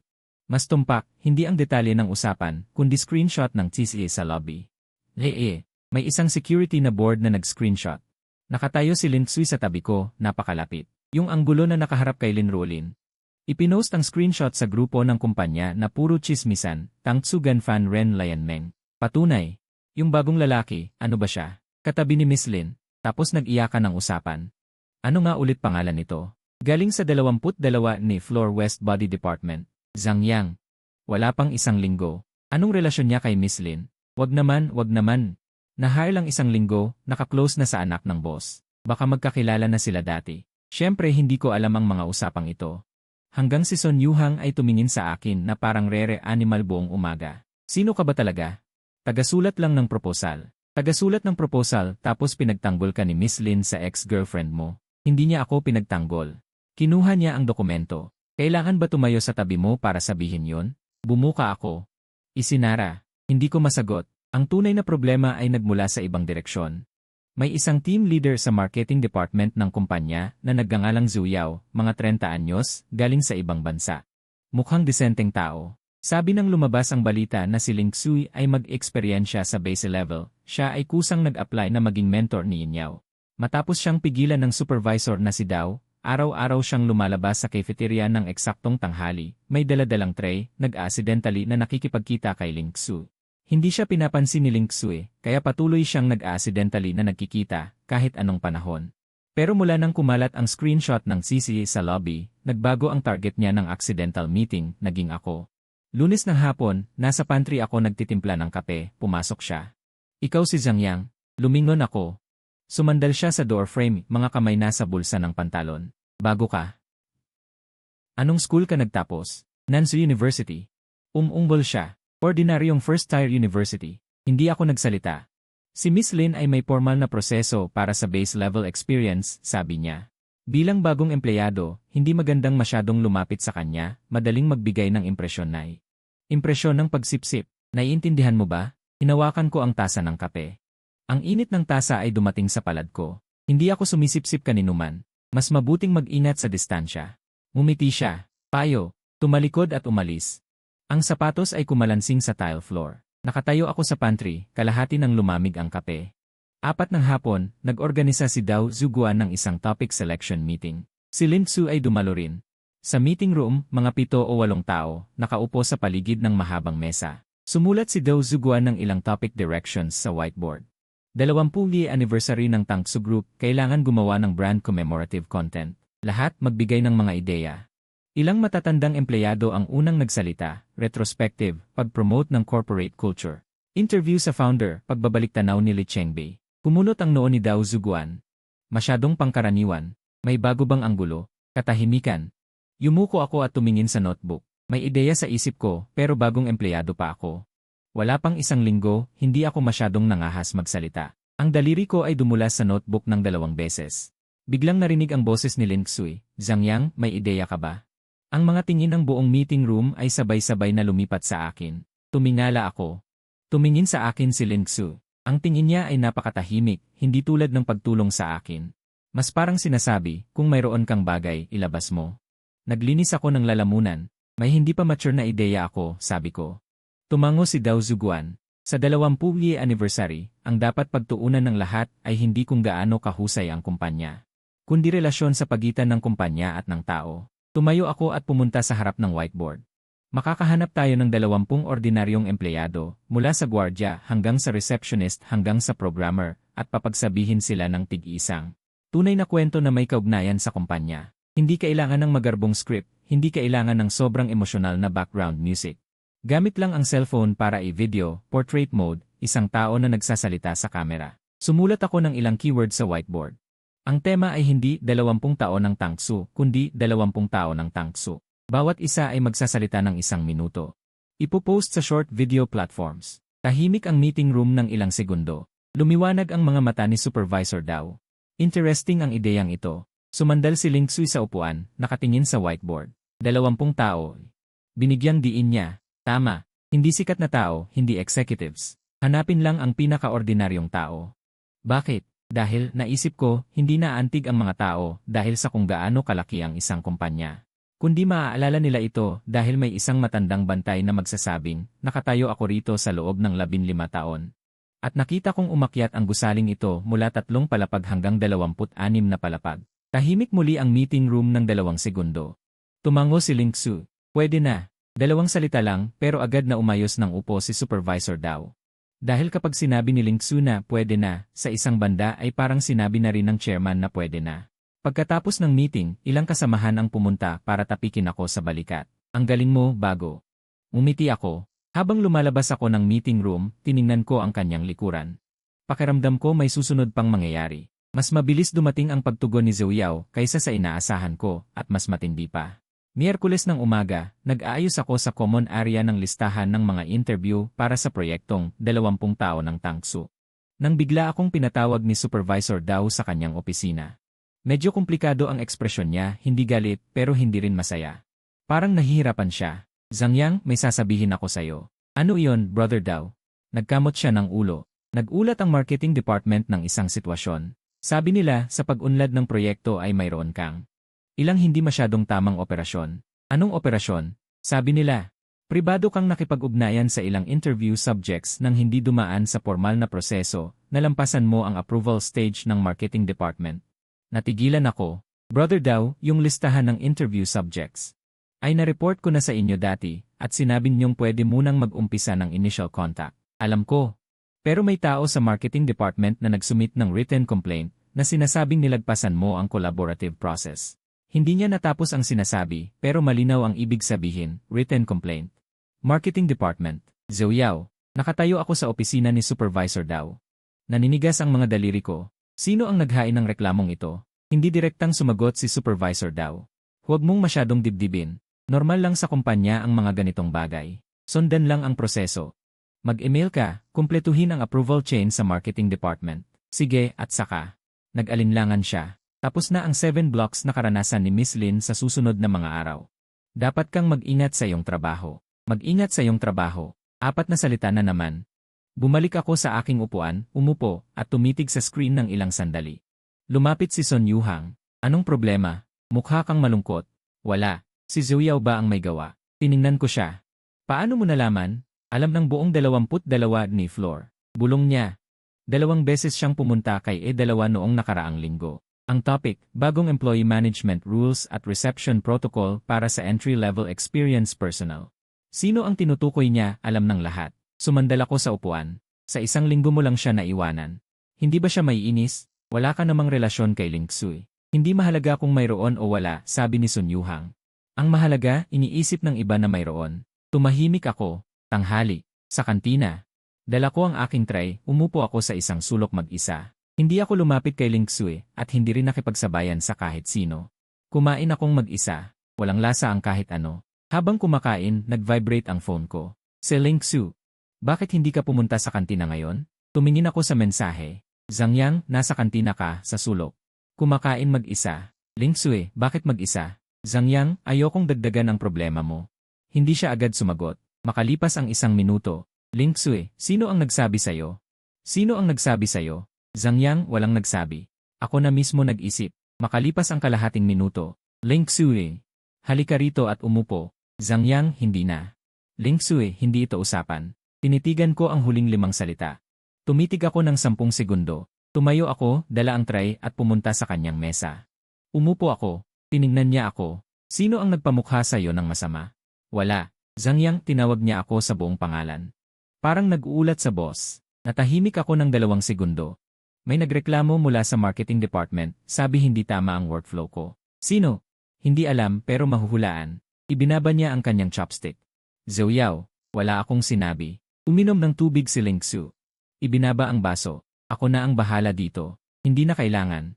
Mas tumpak, hindi ang detalye ng usapan, kundi screenshot ng TCA sa lobby. May isang security na board na nag-screenshot. Nakatayo si Lin Xu sa tabi ko, napakalapit. Yung anggulo na nakaharap kay Lin Ruolin. Ipinost ang screenshot sa grupo ng kumpanya na puro chismisan, Tangtsugan Fan Ren Lianmeng. Patunay. Yung bagong lalaki, ano ba siya? Katabi ni Miss Lin, tapos nag-iyakan ng usapan. Ano nga ulit pangalan nito? Galing sa 22 ni Floor West Body Department, Zhang Yang. Wala pang 1 linggo. Anong relasyon niya kay Miss Lin? Wag naman. Na-hire lang 1 linggo, naka-close na sa anak ng boss. Baka magkakilala na sila dati. Siyempre hindi ko alam ang mga usapang ito. Hanggang si Son Yuhang ay tumingin sa akin na parang rare animal buong umaga. Sino ka ba talaga? Tagasulat lang ng proposal. Tagasulat ng proposal tapos pinagtanggol ka ni Miss Lin sa ex-girlfriend mo. Hindi niya ako pinagtanggol. Kinuha niya ang dokumento. Kailangan ba tumayo sa tabi mo para sabihin yon? Bumuka ako. Isinara. Hindi ko masagot. Ang tunay na problema ay nagmula sa ibang direksyon. May isang team leader sa marketing department ng kumpanya na nagngangalang Zhu Yao, mga 30 anyos, galing sa ibang bansa. Mukhang disenteng tao. Sabi nang lumabas ang balita na si Ling Xu ay mag-eksperyensya sa base level, siya ay kusang nag-apply na maging mentor ni Yin Yao. Matapos siyang pigilan ng supervisor na si Dao, araw-araw siyang lumalabas sa cafeteria ng eksaktong tanghali, may daladalang tray, nag-accidentally na nakikipagkita kay Ling Xu. Hindi siya pinapansin ni Ling Xu, kaya patuloy siyang nag-accidentally na nagkikita, kahit anong panahon. Pero mula nang kumalat ang screenshot ng CCA sa lobby, nagbago ang target niya ng accidental meeting, naging ako. Lunes ng hapon, nasa pantry ako nagtitimpla ng kape, pumasok siya. Ikaw si Zhang Yang. Lumingon ako. Sumandal siya sa doorframe, mga kamay nasa bulsa ng pantalon. Bago ka? Anong school ka nagtapos? Nansu University. Umungbol siya. Ordinaryong first-tier university. Hindi ako nagsalita. Si Miss Lin ay may formal na proseso para sa base-level experience, sabi niya. Bilang bagong empleyado, hindi magandang masyadong lumapit sa kanya, madaling magbigay ng impresyon na impresyon ng pagsipsip. Naiintindihan mo ba? Hinawakan ko ang tasa ng kape. Ang init ng tasa ay dumating sa palad ko. Hindi ako sumisipsip kaninuman. Mas mabuting mag-ingat sa distansya. Ngumiti siya. Payo. Tumalikod at umalis. Ang sapatos ay kumalansing sa tile floor. Nakatayo ako sa pantry, kalahati ng lumamig ang kape. 4 ng hapon, nag-organisa si Dao Zuguan ng isang topic selection meeting. Si Lin Xu ay dumalo rin. Sa meeting room, mga 7 o 8 tao, nakaupo sa paligid ng mahabang mesa. Sumulat si Dao Zuguan ng ilang topic directions sa whiteboard. 20th anniversary ng Tangtsu Group, kailangan gumawa ng brand commemorative content. Lahat magbigay ng mga ideya. Ilang matatandang empleyado ang unang nagsalita, retrospective, pag-promote ng corporate culture. Interview sa founder, pagbabalik tanaw ni Li Chengbei. Kumulot ang noo ni Dao Zuguan. Masyadong pangkaraniwan. May bago bang anggulo? Katahimikan. Yumuko ako at tumingin sa notebook. May ideya sa isip ko, pero bagong empleyado pa ako. Wala pang 1 linggo, hindi ako masyadong nangahas magsalita. Ang daliri ko ay dumulas sa notebook ng 2 beses. Biglang narinig ang boses ni Lin Xu. Zhang Yang, may ideya ka ba? Ang mga tingin ng buong meeting room ay sabay-sabay na lumipat sa akin. Tumingala ako. Tumingin sa akin si Lin Xu. Ang tingin niya ay napakatahimik, hindi tulad ng pagtulong sa akin. Mas parang sinasabi, kung mayroon kang bagay, ilabas mo. Naglinis ako ng lalamunan. May hindi pa mature na ideya ako, sabi ko. Tumango si Dao Zuguan. Sa 20th anniversary, ang dapat pagtuunan ng lahat ay hindi kung gaano kahusay ang kumpanya, kundi relasyon sa pagitan ng kumpanya at ng tao. Tumayo ako at pumunta sa harap ng whiteboard. Makakahanap tayo ng 20 ordinaryong empleyado, mula sa gwardiya hanggang sa receptionist hanggang sa programmer, at papagsabihin sila ng tig-isang tunay na kwento na may kaugnayan sa kumpanya. Hindi kailangan ng magarbong script, hindi kailangan ng sobrang emosyonal na background music. Gamit lang ang cellphone para i-video, portrait mode, isang tao na nagsasalita sa camera. Sumulat ako ng ilang keywords sa whiteboard. Ang tema ay hindi 20 tao ng Tangsu, kundi 20 tao ng Tangsu. Bawat isa ay magsasalita ng 1 minuto. Ipopost sa short video platforms. Tahimik ang meeting room ng ilang segundo. Lumiwanag ang mga mata ni Supervisor Dao. Interesting ang ideyang ito. Sumandal si Ling Sui sa upuan, nakatingin sa whiteboard. 20 tao. Binigyang diin niya. Tama. Hindi sikat na tao, hindi executives. Hanapin lang ang pinakaordinaryong tao. Bakit? Dahil, naisip ko, hindi naantig ang mga tao dahil sa kung gaano kalaki ang isang kumpanya. Kundi maaalala nila ito dahil may isang matandang bantay na magsasabing, nakatayo ako rito sa loob ng 15 taon. At nakita kong umakyat ang gusaling ito mula 3 palapag hanggang 26 na palapag. Tahimik muli ang meeting room ng 2 segundo. Tumango si Ling Su. Pwede na. 2 salita lang pero agad na umayos ng upo si Supervisor Dao. Dahil kapag sinabi ni Ling Su na pwede na, sa isang banda ay parang sinabi na rin ng chairman na pwede na. Pagkatapos ng meeting, ilang kasamahan ang pumunta para tapikin ako sa balikat. Ang galing mo, bago. Umiti ako. Habang lumalabas ako ng meeting room, tiningnan ko ang kanyang likuran. Pakiramdam ko may susunod pang mangyayari. Mas mabilis dumating ang pagtugon ni Zhou Yao kaysa sa inaasahan ko at mas matindi pa. Miyerkules ng umaga, nag-aayos ako sa common area ng listahan ng mga interview para sa proyektong 20 tao ng Tangsu. Nang bigla akong pinatawag ni Supervisor Dao sa kanyang opisina. Medyo komplikado ang ekspresyon niya, hindi galit pero hindi rin masaya. Parang nahihirapan siya. Zhang Yang, may sasabihin ako sa'yo. Ano iyon, Brother Dao? Nagkamot siya ng ulo. Nagulat ang marketing department ng isang sitwasyon. Sabi nila, sa pag-unlad ng proyekto ay mayroon kang ilang hindi masyadong tamang operasyon. Anong operasyon? Sabi nila, pribado kang nakipag-ugnayan sa ilang interview subjects nang hindi dumaan sa formal na proseso, nalampasan mo ang approval stage ng marketing department. Natigilan ako. Brother Dao, yung listahan ng interview subjects ay na-report ko na sa inyo dati at sinabi niyong pwede munang mag-umpisa ng initial contact. Alam ko. Pero may tao sa marketing department na nagsumit ng written complaint na sinasabing nilagpasan mo ang collaborative process. Hindi niya natapos ang sinasabi pero malinaw ang ibig sabihin, written complaint. Marketing department. Zhou Yao. Nakatayo ako sa opisina ni Supervisor Dao. Naninigas ang mga daliri ko. Sino ang naghain ng reklamong ito? Hindi direktang sumagot si Supervisor Dao. Huwag mong masyadong dibdibin. Normal lang sa kumpanya ang mga ganitong bagay. Sundan lang ang proseso. Mag-email ka, kumpletuhin ang approval chain sa marketing department. Sige, at saka. Nag-alinlangan siya. Tapos na ang 7 blocks na karanasan ni Miss Lin sa susunod na mga araw. Dapat kang mag-ingat sa iyong trabaho. Mag-ingat sa iyong trabaho. 4 na salita na naman. Bumalik ako sa aking upuan, umupo, at tumitig sa screen ng ilang sandali. Lumapit si Son Yuhang. Anong problema? Mukha kang malungkot. Wala. Si Zhou Yao ba ang may gawa? Tiningnan ko siya. Paano mo nalaman? Alam ng buong 22 ni Floor. Bulong niya. 2 beses siyang pumunta kay E2 noong nakaraang linggo. Ang topic, bagong employee management rules at reception protocol para sa entry-level experience personnel. Sino ang tinutukoy niya, alam ng lahat. Sumandal ako sa upuan. Sa 1 linggo mo lang siya naiwanan. Hindi ba siya maiinis? Wala ka namang relasyon kay Ling Sui. Hindi mahalaga kung mayroon o wala, sabi ni Sun Yuhang. Ang mahalaga, iniisip ng iba na mayroon. Tumahimik ako. Tanghali. Sa kantina. Dala ko ang aking tray, umupo ako sa isang sulok mag-isa. Hindi ako lumapit kay Ling Sui at hindi rin nakipagsabayan sa kahit sino. Kumain akong mag-isa. Walang lasa ang kahit ano. Habang kumakain, nag-vibrate ang phone ko. Si Ling Su. Bakit hindi ka pumunta sa kantina ngayon? Tumingin ako sa mensahe. Zhang Yang, nasa kantina ka, sa sulok. Kumakain mag-isa. Ling Sui, bakit mag-isa? Zhang Yang, ayokong dagdagan ang problema mo. Hindi siya agad sumagot. Makalipas ang 1 minuto. Ling Sui, sino ang nagsabi sa'yo? Sino ang nagsabi sa'yo? Zhang Yang, walang nagsabi. Ako na mismo nag-isip. Makalipas ang kalahating minuto. Ling Sui, halika rito at umupo. Zhang Yang, hindi na. Ling Sui, hindi ito usapan. Tinitigan ko ang huling 5 salita. Tumitig ako ng 10 segundo. Tumayo ako, dala ang tray at pumunta sa kanyang mesa. Umupo ako. Tiningnan niya ako. Sino ang nagpamukha sa iyo ng masama? Wala. Zhang Yang, tinawag niya ako sa buong pangalan. Parang nag-uulat sa boss. Natahimik ako ng 2 segundo. May nagreklamo mula sa marketing department, sabi hindi tama ang workflow ko. Sino? Hindi alam pero mahuhulaan. Ibinaba niya ang kanyang chopstick. Zhou Yao. Wala akong sinabi. Uminom ng tubig si Lingsu. Ibinaba ang baso. Ako na ang bahala dito. Hindi na kailangan.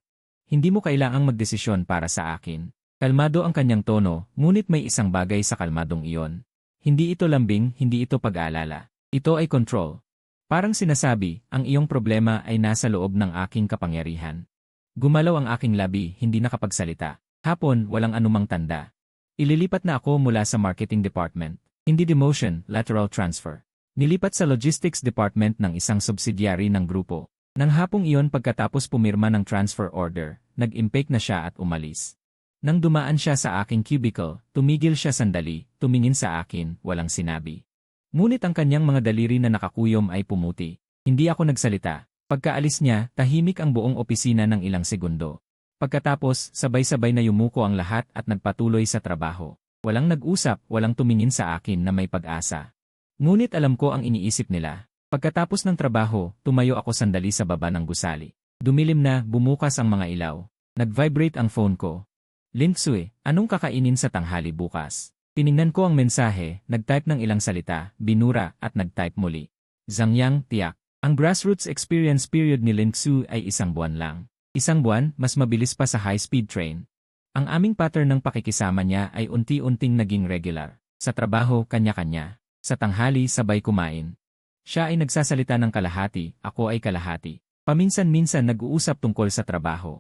Hindi mo kailangang magdesisyon para sa akin. Kalmado ang kanyang tono, ngunit may isang bagay sa kalmadong iyon. Hindi ito lambing, hindi ito pag-aalala. Ito ay control. Parang sinasabi, ang iyong problema ay nasa loob ng aking kapangyarihan. Gumalaw ang aking labi, hindi nakapagsalita. Hapon, walang anumang tanda. Ililipat na ako mula sa marketing department. Hindi demotion, lateral transfer. Nilipat sa logistics department ng isang subsidiary ng grupo. Nang hapong iyon pagkatapos pumirma ng transfer order, nag-impake na siya at umalis. Nang dumaan siya sa aking cubicle, tumigil siya sandali, tumingin sa akin, walang sinabi. Ngunit ang kanyang mga daliri na nakakuyom ay pumuti. Hindi ako nagsalita. Pagkaalis niya, tahimik ang buong opisina ng ilang segundo. Pagkatapos, sabay-sabay na yumuko ang lahat at nagpatuloy sa trabaho. Walang nag-usap, walang tumingin sa akin na may pag-asa. Ngunit alam ko ang iniisip nila. Pagkatapos ng trabaho, tumayo ako sandali sa baba ng gusali. Dumilim na, bumukas ang mga ilaw. Nag-vibrate ang phone ko. Lingsu, anong kakainin sa tanghali bukas? Tiningnan ko ang mensahe, nag-type ng ilang salita, binura, at nag-type muli. Zangyang, tiyak. Ang grassroots experience period ni Lingsu ay 1 buwan lang. 1 buwan, mas mabilis pa sa high-speed train. Ang aming pattern ng pakikisama niya ay unti-unting naging regular. Sa trabaho, kanya-kanya. Sa tanghali, sabay kumain. Siya ay nagsasalita ng kalahati, ako ay kalahati. Paminsan-minsan nag-uusap tungkol sa trabaho.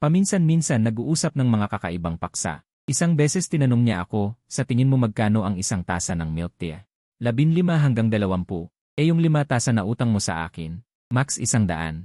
Paminsan-minsan nag-uusap ng mga kakaibang paksa. Isang beses tinanong niya ako, sa tingin mo magkano ang isang tasa ng milk tea? 15 hanggang 20. Yung 5 tasa na utang mo sa akin, max 100.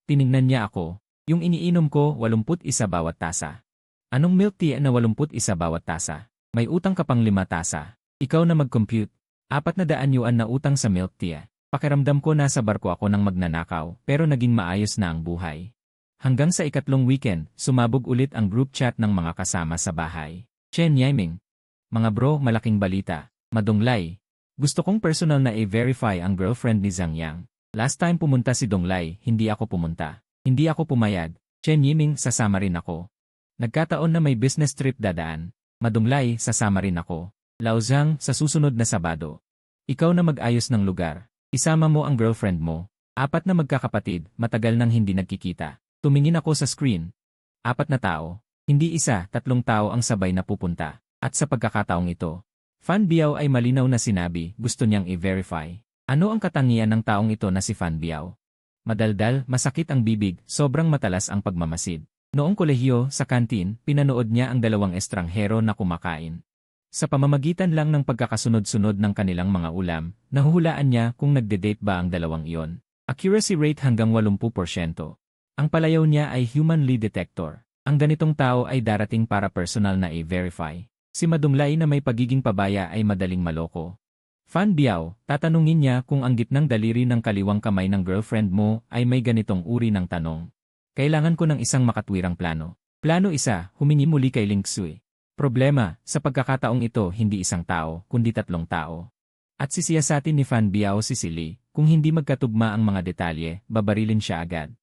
Tiningnan niya ako, yung iniinom ko 81 bawat tasa. Anong milk tea na 81 bawat tasa? May utang ka pang 5 tasa. Ikaw na mag-compute. 400 yuan na utang sa milk tea. Pakiramdam ko nasa barko ako ng magnanakaw, pero naging maayos na ang buhay. Hanggang sa ikatlong weekend, sumabog ulit ang group chat ng mga kasama sa bahay. Chen Yiming. Mga bro, malaking balita. Madonglay. Gusto kong personal na i-verify ang girlfriend ni Zhang Yang. Last time pumunta si Donglay, hindi ako pumunta. Hindi ako pumayag. Chen Yiming, sasama rin ako. Nagkataon na may business trip dadaan. Madonglay, sasama rin ako. Lao Zhang, sa susunod na Sabado. Ikaw na mag-ayos ng lugar. Isama mo ang girlfriend mo. 4 na magkakapatid, matagal nang hindi nagkikita. Tumingin ako sa screen. 4 na tao. Hindi 1, 3 tao ang sabay na pupunta. At sa pagkakataong ito, Fan Biao ay malinaw na sinabi, gusto niyang i-verify. Ano ang katangian ng taong ito na si Fan Biao? Madaldal, masakit ang bibig, sobrang matalas ang pagmamasid. Noong kolehiyo, sa kantin, pinanood niya ang 2 estranghero na kumakain. Sa pamamagitan lang ng pagkakasunod-sunod ng kanilang mga ulam, nahuhulaan niya kung nagde-date ba ang 2 iyon. Accuracy rate hanggang 80%. Ang palayaw niya ay human lie detector. Ang ganitong tao ay darating para personal na i-verify. Si Madonglay na may pagiging pabaya ay madaling maloko. Fan Biao, tatanungin niya kung ang gitnang daliri ng kaliwang kamay ng girlfriend mo ay may ganitong uri ng tanong. Kailangan ko ng isang makatwirang plano. Plano 1, humingi muli kay Lingsu. Problema, sa pagkakataong ito hindi 1 tao, kundi 3 tao. At sisiyasatin ni Fan Biao si Silly, kung hindi magkatugma ang mga detalye, babarilin siya agad.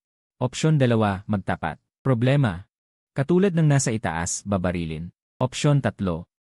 Opsyon 2, magtapat. Problema. Katulad ng nasa itaas, babarilin. Opsyon 3.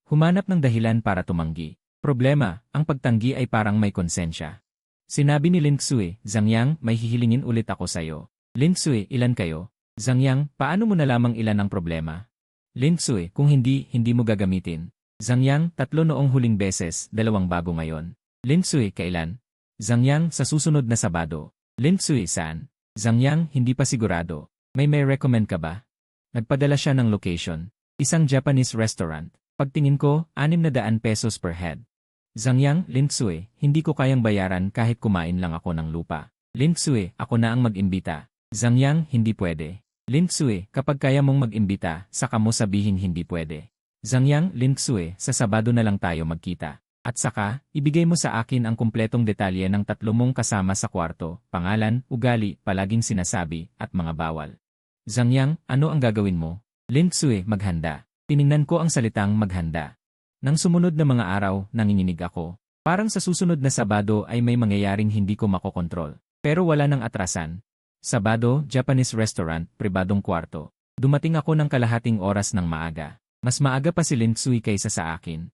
Humanap ng dahilan para tumanggi. Problema, ang pagtanggi ay parang may konsensya. Sinabi ni Lingsu, Zhang Yang, may hihilingin ulit ako sayo. Lingsu, ilan kayo? Zhang Yang, paano mo nalamang ilan ang problema? Lingsu, kung hindi mo gagamitin. Zhang Yang, 3 noong huling beses, 2 bago ngayon. Lingsu, kailan? Zhang Yang, sa susunod na Sabado. Lingsu, saan? Zhang Yang, hindi pa sigurado. May recommend ka ba? Nagpadala siya ng location. Isang Japanese restaurant. Pagtingin ko, 600 pesos per head. Zhang Yang, Lingsu, hindi ko kayang bayaran kahit kumain lang ako ng lupa. Lingsu, ako na ang mag-imbita. Zhang Yang, hindi pwede. Lingsu, kapag kaya mong mag-imbita, saka mo sabihin hindi pwede. Zhang Yang, Lingsu, sa Sabado na lang tayo magkita. At saka, ibigay mo sa akin ang kumpletong detalye ng 3 mong kasama sa kwarto, pangalan, ugali, palaging sinasabi, at mga bawal. Zhang Yang, ano ang gagawin mo? Lingsu, maghanda. Tiningnan ko ang salitang maghanda. Nang sumunod na mga araw, nanginginig ako. Parang sa susunod na Sabado ay may mangyayaring hindi ko makokontrol. Pero wala nang atrasan. Sabado, Japanese restaurant, pribadong kwarto. Dumating ako ng kalahating oras ng maaga. Mas maaga pa si Lingsu kaysa sa akin.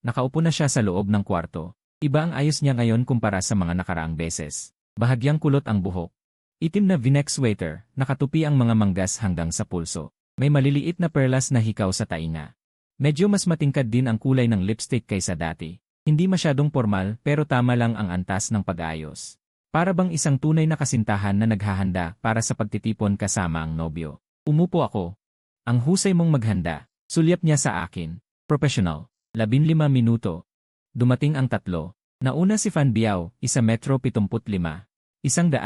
Nakaupo na siya sa loob ng kwarto. Iba ang ayos niya ngayon kumpara sa mga nakaraang beses. Bahagyang kulot ang buhok. Itim na v-neck sweater, nakatupi ang mga manggas hanggang sa pulso. May maliliit na perlas na hikaw sa tainga. Medyo mas matingkad din ang kulay ng lipstick kaysa dati. Hindi masyadong formal pero tama lang ang antas ng pag-ayos. Para bang isang tunay na kasintahan na naghahanda para sa pagtitipon kasama ang nobyo. Umupo ako. Ang husay mong maghanda. Sulyap niya sa akin. Professional. 15 minuto. Dumating ang tatlo. Nauna si Fan Biao, 1.75 m. 180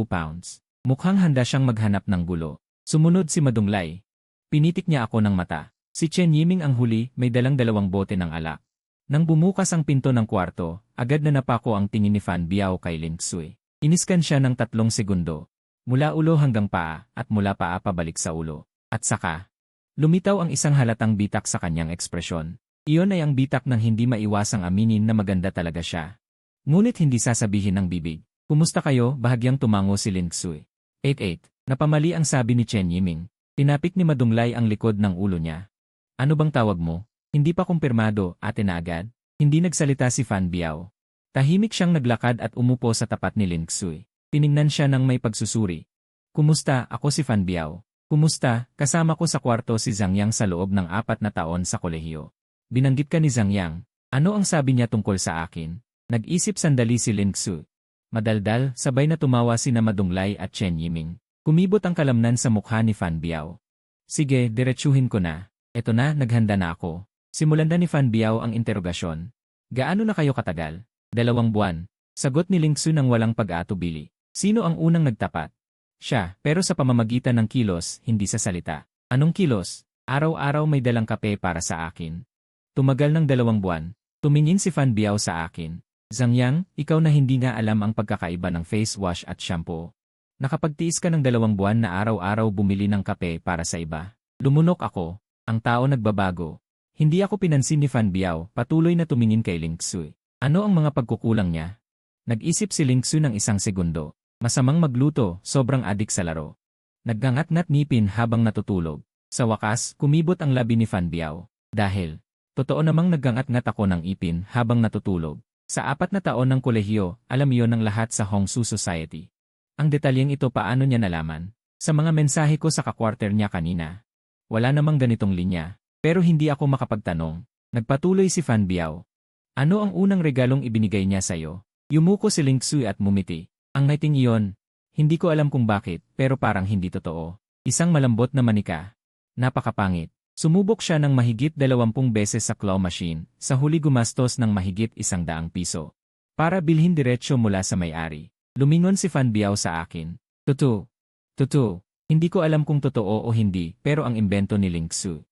pounds. Mukhang handa siyang maghanap ng gulo. Sumunod si Madunglay. Pinitik niya ako ng mata. Si Chen Yiming ang huli, may dalang 2 bote ng alak. Nang bumukas ang pinto ng kwarto, agad na napako ang tingin ni Fan Biao kay Ling Xui. Iniskan siya ng 3 segundo. Mula ulo hanggang paa at mula paa pabalik sa ulo. At saka, lumitaw ang isang halatang bitak sa kanyang ekspresyon. Iyon ay ang bitak ng hindi maiwasang aminin na maganda talaga siya. Ngunit hindi sasabihin ng bibig. Kumusta kayo? Bahagyang tumango si Ling Xui. 88. Napamali ang sabi ni Chen Yiming. Tinapik ni Madunglay ang likod ng ulo niya. Ano bang tawag mo? Hindi pa kumpirmado, ate na agad. Hindi nagsalita si Fan Biao. Tahimik siyang naglakad at umupo sa tapat ni Ling Xui. Tiningnan siya ng may pagsusuri. Kumusta? Ako si Fan Biao. Kumusta? Kasama ko sa kwarto si Zhang Yang sa loob ng 4 na taon sa kolehiyo. Binanggit ka ni Zhang Yang. Ano ang sabi niya tungkol sa akin? Nag-isip sandali si Ling Xui. Madaldal, sabay na tumawa sina Madunglay at Chen Yiming. Kumibot ang kalamnan sa mukha ni Fan Biao. Sige, diretsuhin ko na. Eto na, naghanda na ako. Simulan na ni Fan Biao ang interogasyon. Gaano na kayo katagal? 2 buwan. Sagot ni Ling Xui nang walang pag-aatubili. Sino ang unang nagtapat? Siya, pero sa pamamagitan ng kilos, hindi sa salita. Anong kilos? Araw-araw may dalang kape para sa akin. Tumagal ng 2 buwan. Tumingin si Fan Biao sa akin. Zhang Yang, ikaw na hindi nga alam ang pagkakaiba ng face wash at shampoo. Nakapagtiis ka ng 2 buwan na araw-araw bumili ng kape para sa iba. Lumunok ako. Ang tao nagbabago. Hindi ako pinansin ni Fan Biao, patuloy na tumingin kay Ling Xui. Ano ang mga pagkukulang niya? Nag-isip si Ling Xui ng 1 segundo. Masamang magluto, sobrang adik sa laro. Naggangat-ngat ngipin habang natutulog. Sa wakas, kumibot ang labi ni Fan Biao. Dahil, totoo namang naggangat-ngat ako ng ipin habang natutulog. Sa 4 na taon ng kolehiyo, alam iyon ng lahat sa Hongsu Society. Ang detalyeng ito paano niya nalaman? Sa mga mensahe ko sa kakwarter niya kanina. Wala namang ganitong linya. Pero hindi ako makapagtanong. Nagpatuloy si Fan Biao. Ano ang unang regalong ibinigay niya sa'yo? Yumuko si Ling Xui at mumiti. Ang ngaiting iyon. Hindi ko alam kung bakit, pero parang hindi totoo. Isang malambot na manika. Napakapangit. Sumubok siya ng mahigit 20 beses sa claw machine, sa huli gumastos ng mahigit 100 piso. Para bilhin diretsyo mula sa may-ari. Lumingon si Fan Biao sa akin. Totoo. Totoo. Hindi ko alam kung totoo o hindi, pero ang imbento ni Ling Xui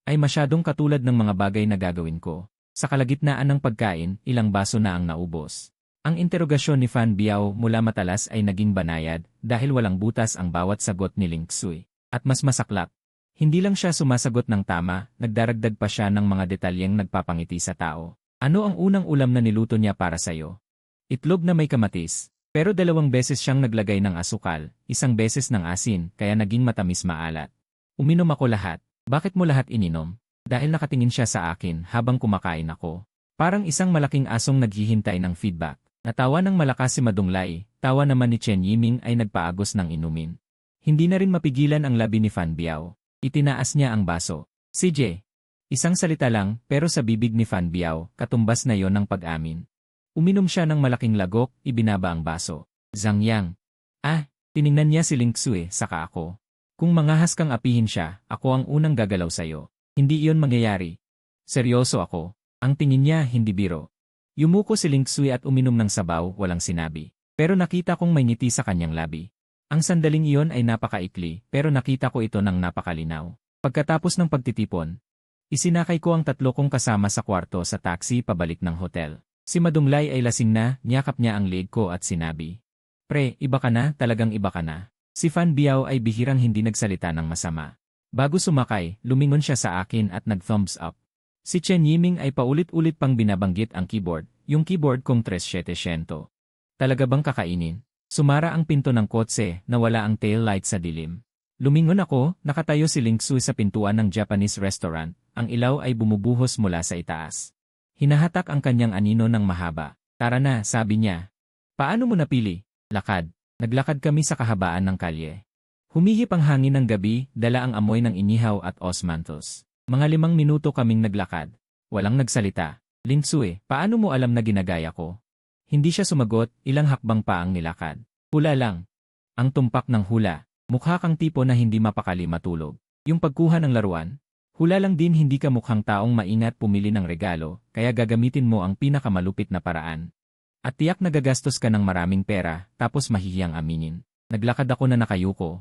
ay masyadong katulad ng mga bagay na gagawin ko. Sa kalagitnaan ng pagkain, ilang baso na ang naubos. Ang interogasyon ni Fan Biao mula matalas ay naging banayad dahil walang butas ang bawat sagot ni Ling Xui. At mas masaklap. Hindi lang siya sumasagot ng tama, nagdaragdag pa siya ng mga detalyeng nagpapangiti sa tao. Ano ang unang ulam na niluto niya para sa'yo? Itlog na may kamatis. Pero 2 beses siyang naglagay ng asukal, 1 beses ng asin, kaya naging matamis maalat. Uminom ako lahat. Bakit mo lahat ininom? Dahil nakatingin siya sa akin habang kumakain ako. Parang isang malaking asong naghihintay ng feedback. Natawa ng malakas si Madunglay, tawa naman ni Chen Yiming ay nagpaagos ng inumin. Hindi na rin mapigilan ang labi ni Fan Biao. Itinaas niya ang baso. CJ. Isang salita lang, pero sa bibig ni Fan Biao, katumbas na yon ng pag-amin. Uminom siya ng malaking lagok, ibinaba ang baso. Zhang Yang. Tiningnan niya si Ling Xui, saka ako. Kung mangahas kang apihin siya, ako ang unang gagalaw sa'yo. Hindi iyon mangyayari. Seryoso ako. Ang tingin niya, hindi biro. Yumuko si Ling Xui at uminom ng sabaw, walang sinabi. Pero nakita kong may ngiti sa kanyang labi. Ang sandaling iyon ay napakaikli, pero nakita ko ito ng napakalinaw. Pagkatapos ng pagtitipon, isinakay ko ang 3 kong kasama sa kwarto sa taxi pabalik ng hotel. Si Madunglay ay lasing na, niyakap niya ang leg ko at sinabi. Pre, iba ka na, talagang iba ka na. Si Fan Biao ay bihirang hindi nagsalita ng masama. Bago sumakay, lumingon siya sa akin at nag-thumbs up. Si Chen Yiming ay paulit-ulit pang binabanggit ang keyboard, yung keyboard kong 3700. Talaga bang kakainin? Sumara ang pinto ng kotse na wala ang tail light sa dilim. Lumingon ako, nakatayo si Ling Xui sa pintuan ng Japanese restaurant, ang ilaw ay bumubuhos mula sa itaas. Hinahatak ang kanyang anino ng mahaba. Tara na, sabi niya. Paano mo napili? Lakad. Naglakad kami sa kahabaan ng kalye. Humihip ang hangin ng gabi, dala ang amoy ng inihaw at osmanthus. Mga 5 minuto kaming naglakad. Walang nagsalita. Lingsue, paano mo alam na ginagaya ko? Hindi siya sumagot, ilang hakbang pa ang nilakad. Hula lang. Ang tumpak ng hula. Mukha kang tipo na hindi mapakali matulog. Yung pagkuha ng laruan. Hula lang din hindi ka mukhang taong maingat pumili ng regalo, kaya gagamitin mo ang pinakamalupit na paraan. At tiyak na gagastos ka ng maraming pera, tapos mahihiyang aminin. Naglakad ako na nakayuko.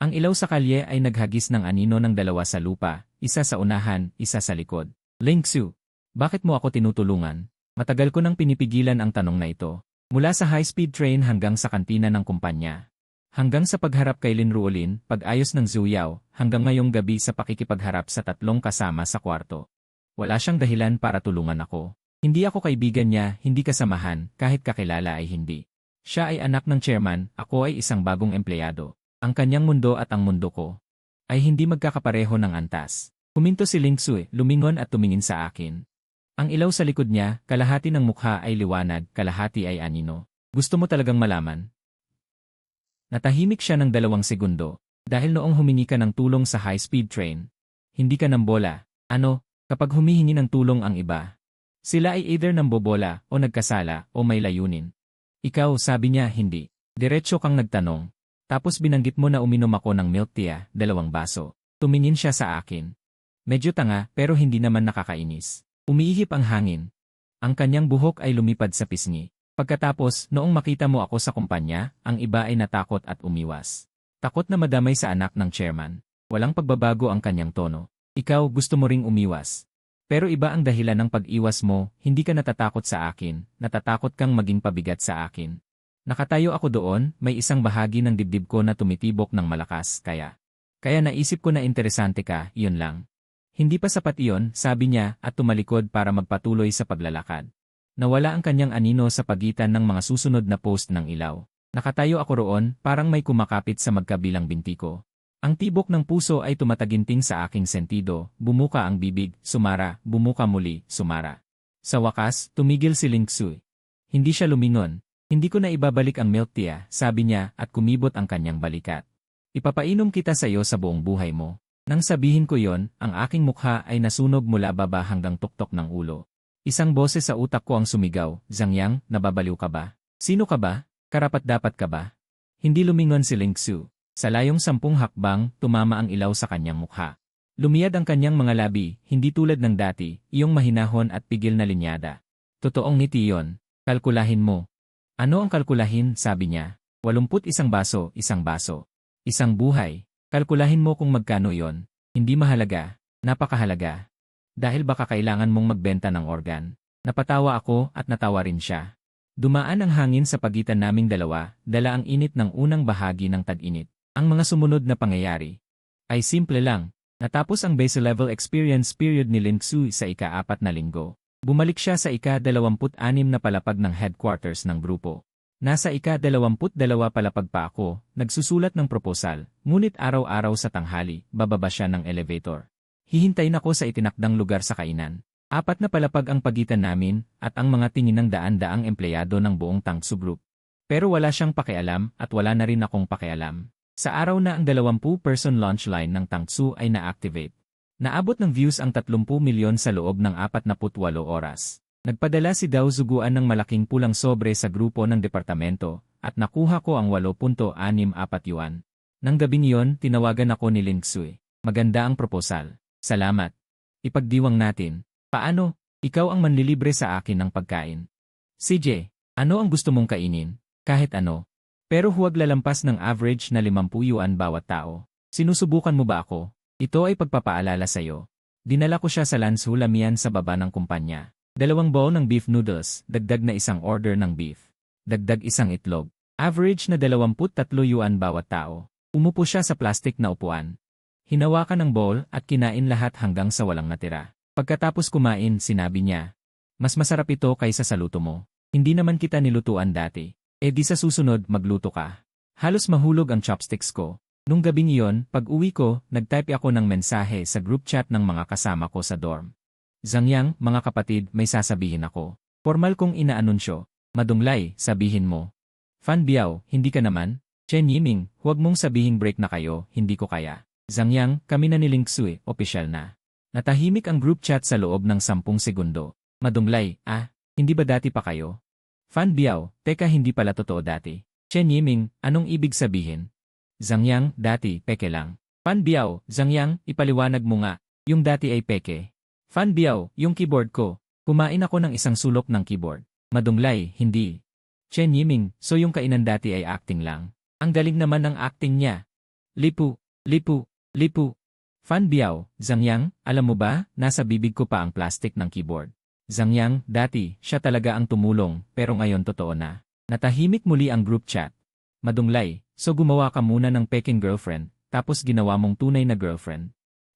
Ang ilaw sa kalye ay naghagis ng anino ng 2 sa lupa, isa sa unahan, isa sa likod. Lingsue, bakit mo ako tinutulungan? Matagal ko nang pinipigilan ang tanong na ito. Mula sa high-speed train hanggang sa kantina ng kumpanya. Hanggang sa pagharap kay Lin Ruolin, pag-ayos ng Zuyao, hanggang ngayong gabi sa pakikipagharap sa 3 kasama sa kwarto. Wala siyang dahilan para tulungan ako. Hindi ako kaibigan niya, hindi kasamahan, kahit kakilala ay hindi. Siya ay anak ng chairman, ako ay isang bagong empleyado. Ang kanyang mundo at ang mundo ko ay hindi magkakapareho ng antas. Huminto si Lingsue, lumingon at tumingin sa akin. Ang ilaw sa likod niya, kalahati ng mukha ay liwanag, kalahati ay anino. Gusto mo talagang malaman? Natahimik siya ng 2 segundo, dahil noong humingi ka ng tulong sa high-speed train. Hindi ka nambola. Ano, kapag humihingi ng tulong ang iba? Sila ay either nambobola, o nagkasala, o may layunin. Ikaw, sabi niya, hindi. Diretso kang nagtanong. Tapos binanggit mo na uminom ako ng milk tea, 2 baso. Tumingin siya sa akin. Medyo tanga, pero hindi naman nakakainis. Umiihip ang hangin. Ang kanyang buhok ay lumipad sa pisngi. Pagkatapos, noong makita mo ako sa kumpanya, ang iba ay natakot at umiwas. Takot na madamay sa anak ng chairman. Walang pagbabago ang kanyang tono. Ikaw, gusto mo ring umiwas. Pero iba ang dahilan ng pag-iwas mo, hindi ka natatakot sa akin, natatakot kang maging pabigat sa akin. Nakatayo ako doon, may isang bahagi ng dibdib ko na tumitibok ng malakas, kaya naisip ko na interesante ka, yun lang. Hindi pa sapat iyon, sabi niya, at tumalikod para magpatuloy sa paglalakad. Nawala ang kanyang anino sa pagitan ng mga susunod na post ng ilaw. Nakatayo ako roon, parang may kumakapit sa magkabilang binti ko. Ang tibok ng puso ay tumataginting sa aking sentido, bumuka ang bibig, sumara, bumuka muli, sumara. Sa wakas, tumigil si Lingsue. Hindi siya lumingon. Hindi ko na ibabalik ang milk tea, sabi niya, at kumibot ang kanyang balikat. Ipapainom kita sa iyo sa buong buhay mo. Nang sabihin ko yon, ang aking mukha ay nasunog mula baba hanggang tuktok ng ulo. Isang boses sa utak ko ang sumigaw, Zhang Yang, nababaliw ka ba? Sino ka ba? Karapat-dapat ka ba? Hindi lumingon si Lingsue. Sa layong 10 hakbang, tumama ang ilaw sa kanyang mukha. Lumiyad ang kanyang mga labi, hindi tulad ng dati, iyong mahinahon at pigil na linyada. Totoong ngiti yon. Kalkulahin mo. Ano ang kalkulahin, sabi niya. 81 baso, 1 baso. Isang buhay. Kalkulahin mo kung magkano yon. Hindi mahalaga. Napakahalaga. Dahil baka kailangan mong magbenta ng organ. Napatawa ako at natawa rin siya. Dumaan ang hangin sa pagitan naming dalawa, dala ang init ng unang bahagi ng tag-init. Ang mga sumunod na pangyayari ay simple lang. Natapos ang base level experience period ni Lingsue sa ika-4 na linggo. Bumalik siya sa ika-26 na palapag ng headquarters ng grupo. Nasa ika-22 palapag pa ako, nagsusulat ng proposal, ngunit araw-araw sa tanghali, bababa siya ng elevator. Hihintayin ako sa itinakdang lugar sa kainan. 4 na palapag ang pagitan namin, at ang mga tingin ng daan-daang empleyado ng buong Tangsu Group. Pero wala siyang pakialam, at wala na rin akong pakialam. Sa araw na ang 20-person launch line ng Tangsu ay na-activate. Naabot ng views ang 30 milyon sa loob ng 48 oras. Nagpadala si Dao Zuguan ng malaking pulang sobre sa grupo ng departamento, at nakuha ko ang 8.64 yuan. Nang gabing iyon, tinawagan ako ni Lingsue. Maganda ang proposal. Salamat. Ipagdiwang natin. Paano? Ikaw ang manlilibre sa akin ng pagkain. CJ, ano ang gusto mong kainin? Kahit ano. Pero huwag lalampas ng average na 50 yuan bawat tao. Sinusubukan mo ba ako? Ito ay pagpapaalala sa'yo. Dinala ko siya sa Lanshulamian sa baba ng kumpanya. 2 bowl ng beef noodles, dagdag na 1 order ng beef. Dagdag 1 itlog. Average na 23 yuan bawat tao. Umupo siya sa plastic na upuan. Hinawakan ng bowl at kinain lahat hanggang sa walang natira. Pagkatapos kumain, sinabi niya, mas masarap ito kaysa sa luto mo. Hindi naman kita nilutuan dati. E di sa susunod, magluto ka. Halos mahulog ang chopsticks ko. Nung gabing iyon, pag uwi ko, nag-type ako ng mensahe sa group chat ng mga kasama ko sa dorm. Zangyang, mga kapatid, may sasabihin ako. Formal kong inaanunsyo. Madunglay, sabihin mo. Fan Biao, hindi ka naman? Chen Yiming, huwag mong sabihing break na kayo, hindi ko kaya. Zangyang, kami na ni Ling Xue, opisyal na. Natahimik ang group chat sa loob ng 10 segundo. Madunglay, hindi ba dati pa kayo? Fan Biao, teka hindi pala totoo dati. Chen Yiming, anong ibig sabihin? Zangyang, dati, peke lang. Fan Biao, Zangyang, ipaliwanag mo nga, yung dati ay peke. Fan Biao, yung keyboard ko. Kumain ako ng isang sulok ng keyboard. Madunglay, hindi. Chen Yiming, so yung kainan dati ay acting lang. Ang galing naman ng acting niya. Lipu, lipu, lipu. Fan Biao, Zangyang, alam mo ba, nasa bibig ko pa ang plastic ng keyboard. Zangyang, dati, siya talaga ang tumulong, pero ngayon totoo na. Natahimik muli ang group chat. Madunglay, so gumawa ka muna ng peking girlfriend, tapos ginawa mong tunay na girlfriend.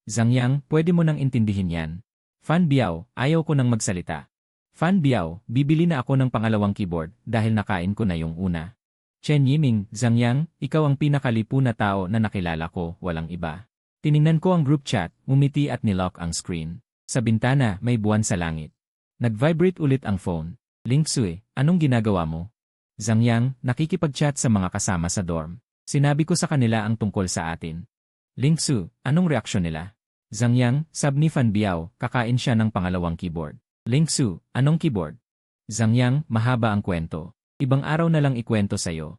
Zangyang, pwede mo nang intindihin yan. Fan Biao, ayaw ko nang magsalita. Fan Biao, bibili na ako ng pangalawang keyboard dahil nakain ko na yung una. Chen Yiming, Zangyang, ikaw ang pinakalipu na tao na nakilala ko, walang iba. Tiningnan ko ang group chat, ngumiti at nilock ang screen. Sa bintana, may buwan sa langit. Nag-vibrate ulit ang phone. Ling Xue, anong ginagawa mo? Zangyang, nakikipag-chat sa mga kasama sa dorm. Sinabi ko sa kanila ang tungkol sa atin. Ling Xue, anong reaksyon nila? Zangyang, sab ni Fan Biao, kakain siya ng pangalawang keyboard. Ling Xue, anong keyboard? Zangyang, mahaba ang kwento. Ibang araw na lang ikwento sa'yo.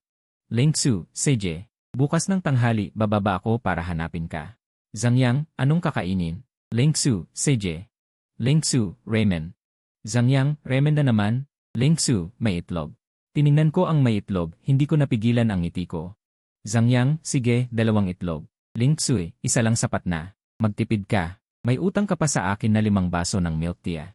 Ling Xue, Seje, bukas ng tanghali bababa ako para hanapin ka. Zangyang, anong kakainin? Ling Xue, Seje. Ling Xue, ramen. Zangyang, ramen na naman. Ling Xue, may itlog. Tiningnan ko ang may itlog, hindi ko napigilan ang ngiti ko. Zangyang, sige, 2 itlog. Ling Xue, isa lang sapat na. Magtipid ka. May utang ka pa sa akin na 5 baso ng milk tea.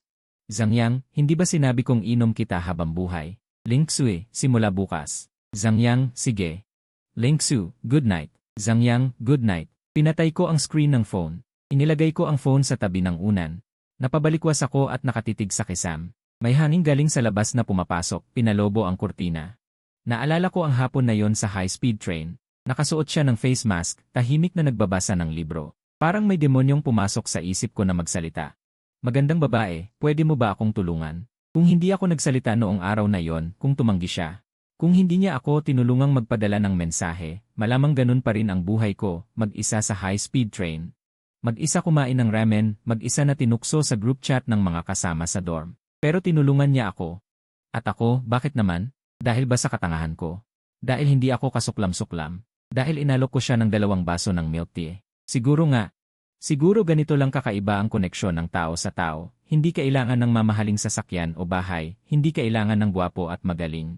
Zangyang, hindi ba sinabi kong inom kita habang buhay? Ling Xue, simula bukas. Zangyang, sige. Ling Xue, good night. Zangyang, good night. Pinatay ko ang screen ng phone. Inilagay ko ang phone sa tabi ng unan. Napabalikwas ako at nakatitig sa kisam. May hangin galing sa labas na pumapasok, pinalobo ang kurtina. Naalala ko ang hapon na yon sa high-speed train. Nakasuot siya ng face mask, tahimik na nagbabasa ng libro. Parang may demonyong pumasok sa isip ko na magsalita. Magandang babae, pwede mo ba akong tulungan? Kung hindi ako nagsalita noong araw na yon, kung tumanggi siya. Kung hindi niya ako tinulungang magpadala ng mensahe, malamang ganun pa rin ang buhay ko, mag-isa sa high-speed train. Mag-isa kumain ng ramen, mag-isa na tinukso sa group chat ng mga kasama sa dorm. Pero tinulungan niya ako. At ako, bakit naman? Dahil ba sa katangahan ko? Dahil hindi ako kasuklam-suklam? Dahil inalok ko siya ng 2 baso ng milk tea? Siguro nga. Siguro ganito lang kakaiba ang koneksyon ng tao sa tao. Hindi kailangan ng mamahaling sasakyan o bahay, hindi kailangan ng gwapo at magaling.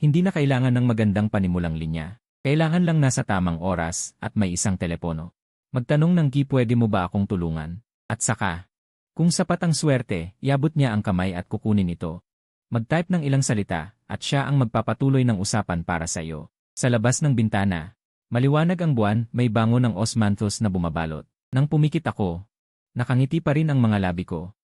Hindi na kailangan ng magandang panimulang linya. Kailangan lang nasa tamang oras at may isang telepono. Magtanong ng pwede mo ba akong tulungan? At saka, kung sapat ang swerte, iabot niya ang kamay at kukunin ito. Mag-type ng ilang salita at siya ang magpapatuloy ng usapan para sa iyo. Sa labas ng bintana, maliwanag ang buwan, may bango ng osmanthus na bumabalot. Nang pumikit ako, nakangiti pa rin ang mga labi ko.